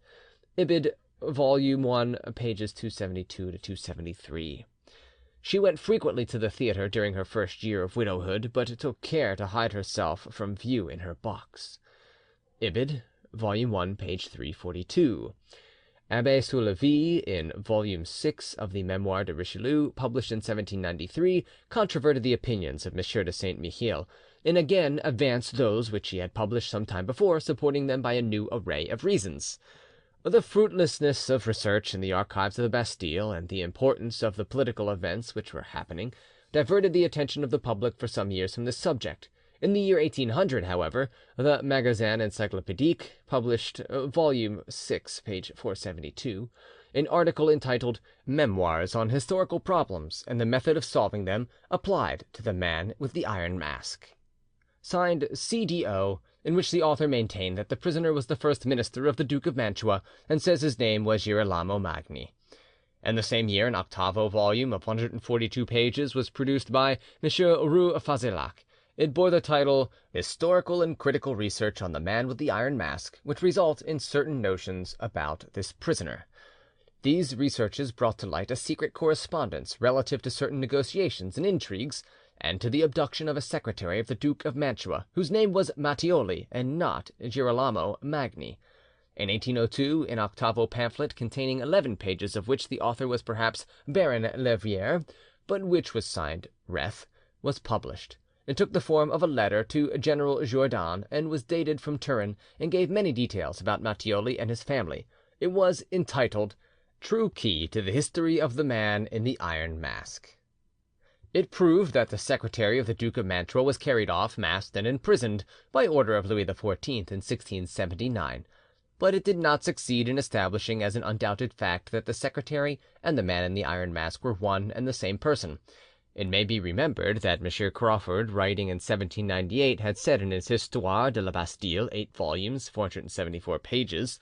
Ibid, volume 1, pages 272 to 273. She went frequently to the theatre during her first year of widowhood, but took care to hide herself from view in her box. Ibid, volume 1, page 342. Abbé Soulavie, in volume 6 of the Memoires de Richelieu, published in 1793, controverted the opinions of M. de Saint Mihiel, and again advanced those which he had published some time before, supporting them by a new array of reasons. The fruitlessness of research in the archives of the Bastille, and the importance of the political events which were happening, diverted the attention of the public for some years from this subject. In the year 1800, however, the Magasin Encyclopédique published, volume 6, page 472, an article entitled "Memoirs on Historical Problems and the Method of Solving Them applied to the Man with the Iron Mask," signed C.D.O., in which the author maintained that the prisoner was the first minister of the Duke of Mantua, and says his name was Girolamo Magni. And the same year an octavo volume of 142 pages was produced by M. Roux Fazelac. It bore the title "Historical and Critical Research on the Man with the Iron Mask, which result in certain notions about this prisoner." These researches brought to light a secret correspondence relative to certain negotiations and intrigues, and to the abduction of a secretary of the Duke of Mantua, whose name was Mattioli and not Girolamo Magni. In 1802, an octavo pamphlet containing 11 pages, of which the author was perhaps Baron Levier, but which was signed Reth, was published. It took the form of a letter to General Jourdan, and was dated from Turin, and gave many details about Mattioli and his family. It was entitled "True Key to the History of the Man in the Iron Mask." It proved that the secretary of the Duke of Mantua was carried off, masked, and imprisoned by order of Louis XIV in 1679, but it did not succeed in establishing as an undoubted fact that the secretary and the Man in the Iron Mask were one and the same person. It may be remembered that M. Crawford, writing in 1798, had said in his Histoire de la Bastille, 8 volumes, 474 pages,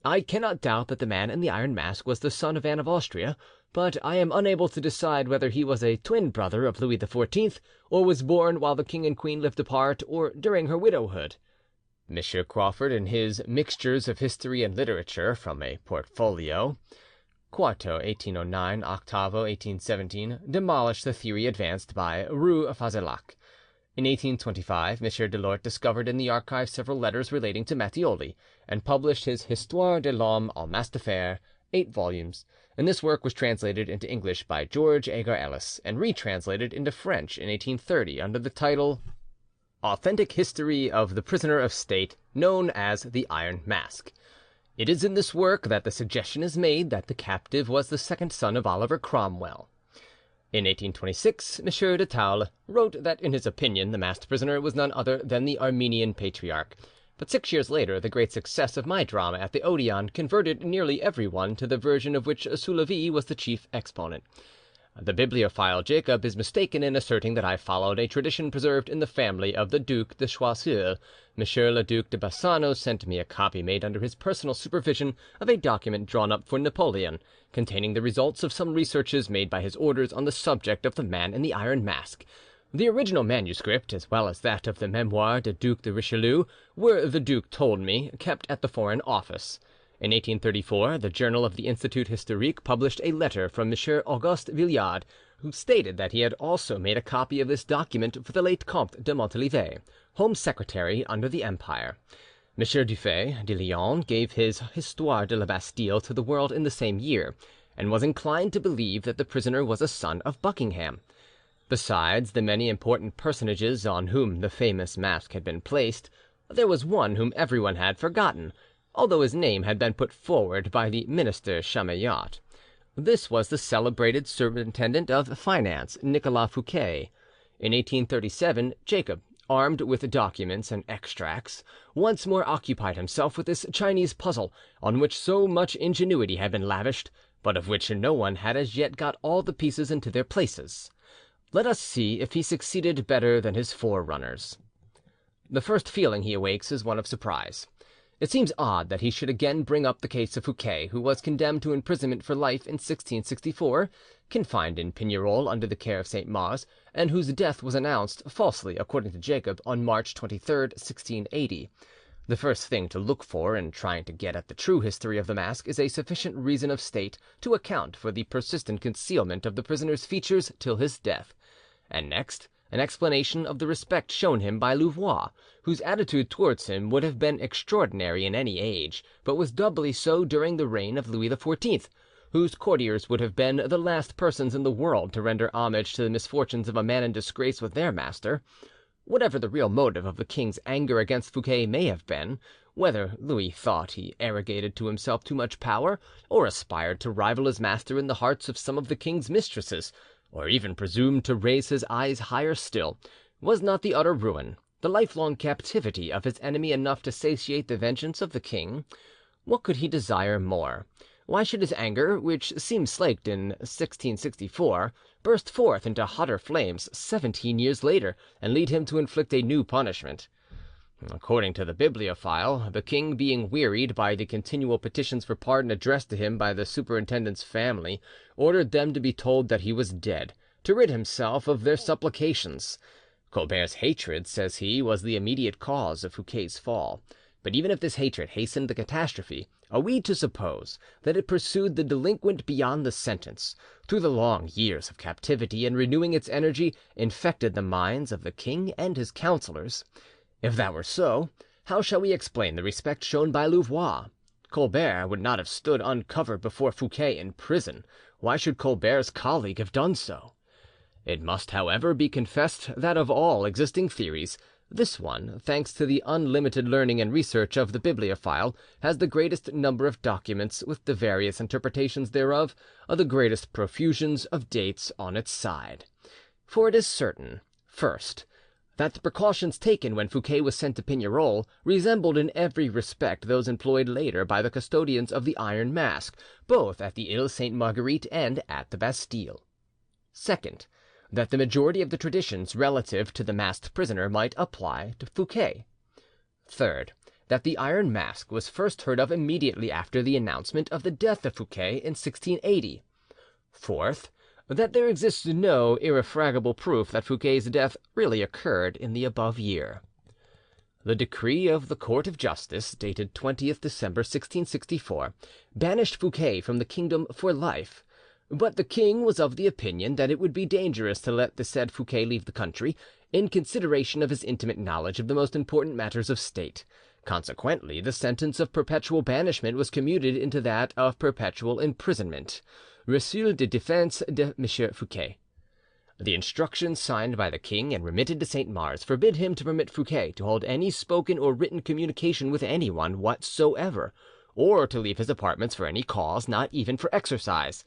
"I cannot doubt that the Man in the Iron Mask was the son of Anne of Austria, but I am unable to decide whether he was a twin brother of Louis XIV, or was born while the king and queen lived apart, or during her widowhood." M. Crawford, in his Mixtures of History and Literature from a Portfolio, quarto 1809, octavo 1817, demolished the theory advanced by Rue Fazelac. In 1825, M. Delort discovered in the archives several letters relating to Matthioli, and published his Histoire de l'homme au masque de fer, 8 volumes, and this work was translated into English by George Agar Ellis, and retranslated into French in 1830 under the title Authentic History of the Prisoner of State, known as the Iron Mask. It is in this work that the suggestion is made that the captive was the second son of Oliver Cromwell. In 1826, M. de Thoules wrote that in his opinion the masked prisoner was none other than the Armenian Patriarch, but 6 years later the great success of my drama at the Odeon converted nearly everyone to the version of which Soulavie was the chief exponent. The bibliophile Jacob is mistaken in asserting that I followed a tradition preserved in the family of the Duc de Choiseul. Monsieur le Duc de Bassano sent me a copy made under his personal supervision of a document drawn up for Napoleon, containing the results of some researches made by his orders on the subject of the Man in the Iron Mask. The original manuscript, as well as that of the Memoires du Duc de Richelieu, were, the Duke told me, kept at the Foreign Office. In 1834, the Journal of the Institut Historique published a letter from M. Auguste Villard, who stated that he had also made a copy of this document for the late Comte de Montalivet, Home Secretary under the Empire. M. Dufay de Lyon gave his Histoire de la Bastille to the world in the same year, and was inclined to believe that the prisoner was a son of Buckingham. Besides the many important personages on whom the famous mask had been placed, there was one whom everyone had forgotten, although his name had been put forward by the minister Chamillart. This was the celebrated superintendent of finance, Nicolas Fouquet. In 1837, Jacob, armed with documents and extracts, once more occupied himself with this Chinese puzzle, on which so much ingenuity had been lavished, but of which no one had as yet got all the pieces into their places. Let us see if he succeeded better than his forerunners. The first feeling he awakes is one of surprise. It seems odd that he should again bring up the case of Fouquet, who was condemned to imprisonment for life in 1664, confined in Pignerol under the care of Saint Mars, and whose death was announced, falsely according to Jacob, on March 23rd, 1680. The first thing to look for in trying to get at the true history of the mask is a sufficient reason of state to account for the persistent concealment of the prisoner's features till his death, and next an explanation of the respect shown him by Louvois, whose attitude towards him would have been extraordinary in any age, but was doubly so during the reign of Louis XIV, whose courtiers would have been the last persons in the world to render homage to the misfortunes of a man in disgrace with their master. Whatever the real motive of the king's anger against Fouquet may have been, whether Louis thought he arrogated to himself too much power, or aspired to rival his master in the hearts of some of the king's mistresses, or even presumed to raise his eyes higher still, was not the utter ruin, the lifelong captivity of his enemy enough to satiate the vengeance of the king? What could he desire more? Why should his anger, which seemed slaked in 1664, burst forth into hotter flames 17 years later, and lead him to inflict a new punishment? According to the bibliophile, the king, being wearied by the continual petitions for pardon addressed to him by the superintendent's family, ordered them to be told that he was dead, to rid himself of their supplications. Colbert's hatred, says he, was the immediate cause of Fouquet's fall. But even if this hatred hastened the catastrophe, are we to suppose that it pursued the delinquent beyond the sentence, through the long years of captivity, and renewing its energy, infected the minds of the king and his councillors? If that were so, how shall we explain the respect shown by Louvois? Colbert would not have stood uncovered before Fouquet in prison. Why should Colbert's colleague have done so? It must, however, be confessed that of all existing theories, this one, thanks to the unlimited learning and research of the bibliophile, has the greatest number of documents, with the various interpretations thereof, the greatest profusions of dates on its side. For it is certain, first, that the precautions taken when Fouquet was sent to Pignerol resembled in every respect those employed later by the custodians of the Iron Mask, both at the Ile Sainte Marguerite and at the Bastille. Second, that the majority of the traditions relative to the masked prisoner might apply to Fouquet. Third, that the Iron Mask was first heard of immediately after the announcement of the death of Fouquet in 1680. Fourth, that there exists no irrefragable proof that Fouquet's death really occurred in the above year. The decree of the Court of Justice, dated 20th December 1664, banished Fouquet from the kingdom for life, but the king was of the opinion that it would be dangerous to let the said Fouquet leave the country, in consideration of his intimate knowledge of the most important matters of state. Consequently, the sentence of perpetual banishment was commuted into that of perpetual imprisonment. Reçu de défense de M. Fouquet. The instructions signed by the king and remitted to Saint Mars forbid him to permit Fouquet to hold any spoken or written communication with anyone whatsoever, or to leave his apartments for any cause, not even for exercise.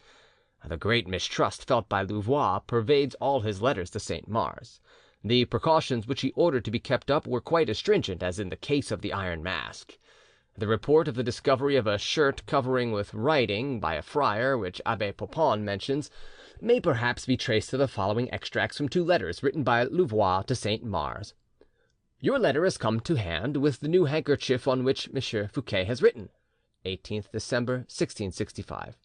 The great mistrust felt by Louvois pervades all his letters to Saint Mars. The precautions which he ordered to be kept up were quite as stringent as in the case of the Iron Mask. The report of the discovery of a shirt covering with writing by a friar, which Abbe Popon mentions, may perhaps be traced to the following extracts from two letters written by Louvois to Saint Mars. "Your letter has come to hand with the new handkerchief on which M. Fouquet has written. 18th December 1665.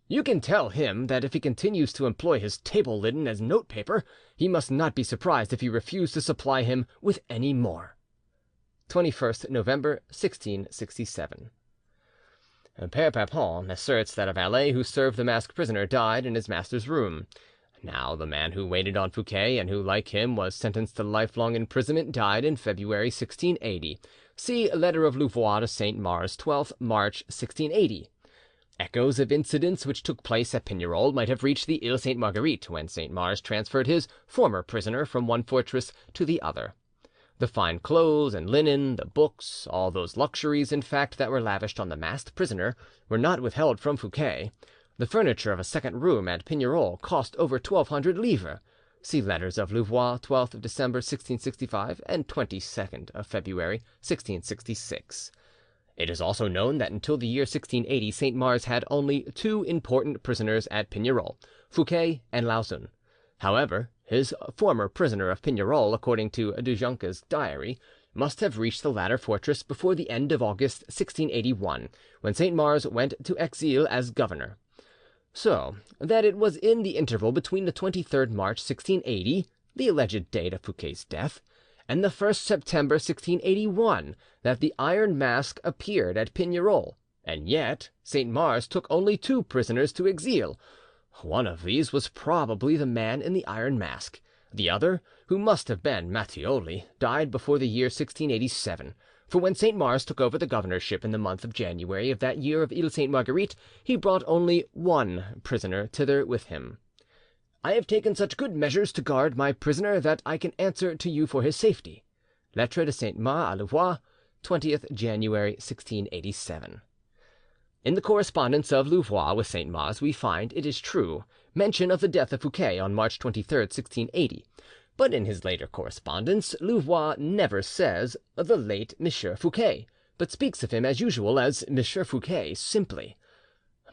You can tell him that if he continues to employ his table linen as note paper, he must not be surprised if you refuse to supply him with any more." 21st November 1667. Père Papon asserts that a valet who served the masked prisoner died in his master's room. Now, the man who waited on Fouquet, and who, like him, was sentenced to lifelong imprisonment, died in February 1680. See letter of Louvois to Saint Mars, 12th March 1680. Echoes of incidents which took place at Pignerol might have reached the Ile Sainte Marguerite when Saint Mars transferred his former prisoner from one fortress to the other. The fine clothes and linen, the books, all those luxuries, in fact, that were lavished on the masked prisoner, were not withheld from Fouquet. The furniture of a second room at Pignerol cost over 1,200 livres. See letters of Louvois, 12th of December 1665 and 22nd of February 1666. It is also known that until the year 1680 Saint Mars had only two important prisoners at Pignerol, Fouquet and Lauzun. However, his former prisoner of Pignerol, according to de Joncas's diary, must have reached the latter fortress before the end of August 1681, when Saint Mars went to exile as governor. So that it was in the interval between the 23rd March 1680, the alleged date of Fouquet's death, and the 1st September 1681 that the Iron Mask appeared at Pignerol, and yet Saint Mars took only two prisoners to exile. One of these was probably the man in the Iron Mask. The other, who must have been Matthioli, died before the year 1687, for when Saint Mars took over the governorship in the month of January of that year of Ile Sainte Marguerite, he brought only one prisoner thither with him. I have taken such good measures to guard my prisoner that I can answer to you for his safety. Lettre de Saint Mars à Louvois, 20th January 1687. In the correspondence of Louvois with Saint Mars we find, it is true, mention of the death of Fouquet on March 23rd, 1680, but in his later correspondence Louvois never says "the late Monsieur Fouquet," but speaks of him as usual as Monsieur Fouquet simply.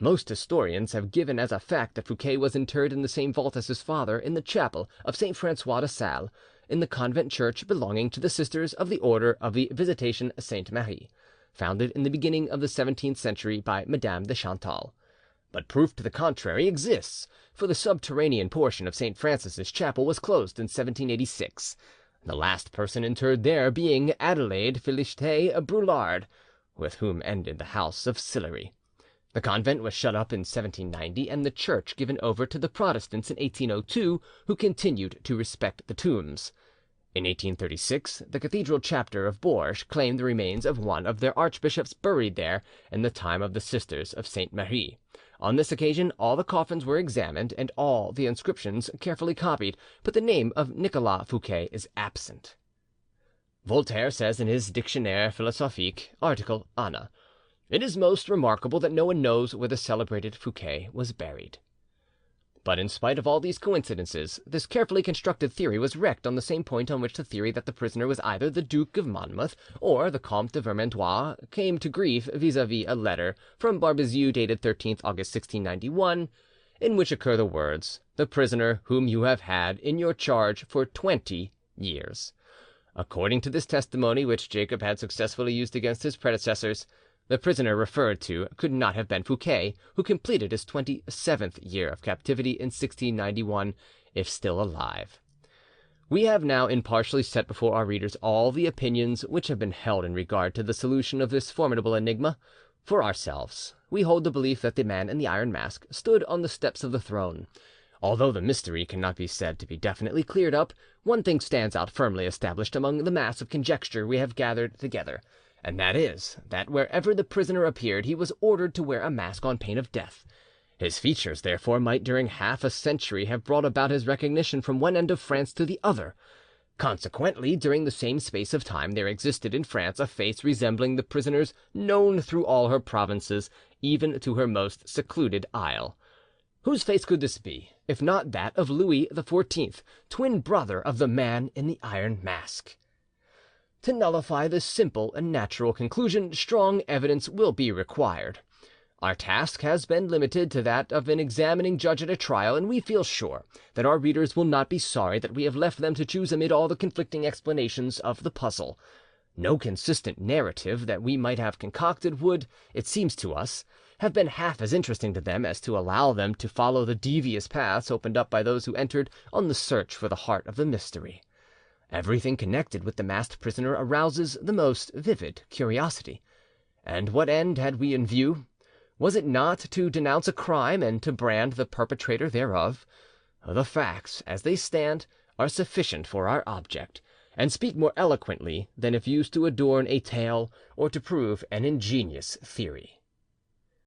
Most historians have given as a fact that Fouquet was interred in the same vault as his father in the chapel of Saint Francois de Sales, in the convent church belonging to the Sisters of the Order of the Visitation Sainte Marie, founded in the beginning of the 17th century by Madame de Chantal. But proof to the contrary exists, for the subterranean portion of Saint Francis's chapel was closed in 1786, the last person interred there being Adelaide Félicité Brulard, with whom ended the house of Sillery. The convent was shut up in 1790, and the church given over to the Protestants in 1802, who continued to respect the tombs. In 1836, the cathedral chapter of Bourges claimed the remains of one of their archbishops buried there in the time of the Sisters of Sainte Marie. On this occasion all the coffins were examined and all the inscriptions carefully copied, but the name of Nicolas Fouquet is absent. Voltaire says in his Dictionnaire philosophique, article Anna, "It is most remarkable that no one knows where the celebrated Fouquet was buried." But in spite of all these coincidences, this carefully constructed theory was wrecked on the same point on which the theory that the prisoner was either the Duke of Monmouth or the Comte de Vermandois came to grief, vis-à-vis a letter from Barbezieux dated 13th August 1691, in which occur the words, "The prisoner whom you have had in your charge for 20 years." According to this testimony, which Jacob had successfully used against his predecessors, the prisoner referred to could not have been Fouquet, who completed his 27th year of captivity in 1691, if still alive. We have now impartially set before our readers all the opinions which have been held in regard to the solution of this formidable enigma. For ourselves, we hold the belief that the man in the iron mask stood on the steps of the throne. Although the mystery cannot be said to be definitely cleared up, one thing stands out firmly established among the mass of conjecture we have gathered together, and that is, that wherever the prisoner appeared he was ordered to wear a mask on pain of death. His features, therefore, might during half a century have brought about his recognition from one end of France to the other. Consequently, during the same space of time there existed in France a face resembling the prisoner's known through all her provinces, even to her most secluded isle. Whose face could this be, if not that of Louis XIV, twin brother of the man in the iron mask? To nullify this simple and natural conclusion, strong evidence will be required. Our task has been limited to that of an examining judge at a trial, and we feel sure that our readers will not be sorry that we have left them to choose amid all the conflicting explanations of the puzzle. No consistent narrative that we might have concocted would, it seems to us, have been half as interesting to them as to allow them to follow the devious paths opened up by those who entered on the search for the heart of the mystery. Everything connected with the masked prisoner arouses the most vivid curiosity. And what end had we in view? Was it not to denounce a crime and to brand the perpetrator thereof? The facts, as they stand, are sufficient for our object, and speak more eloquently than if used to adorn a tale or to prove an ingenious theory.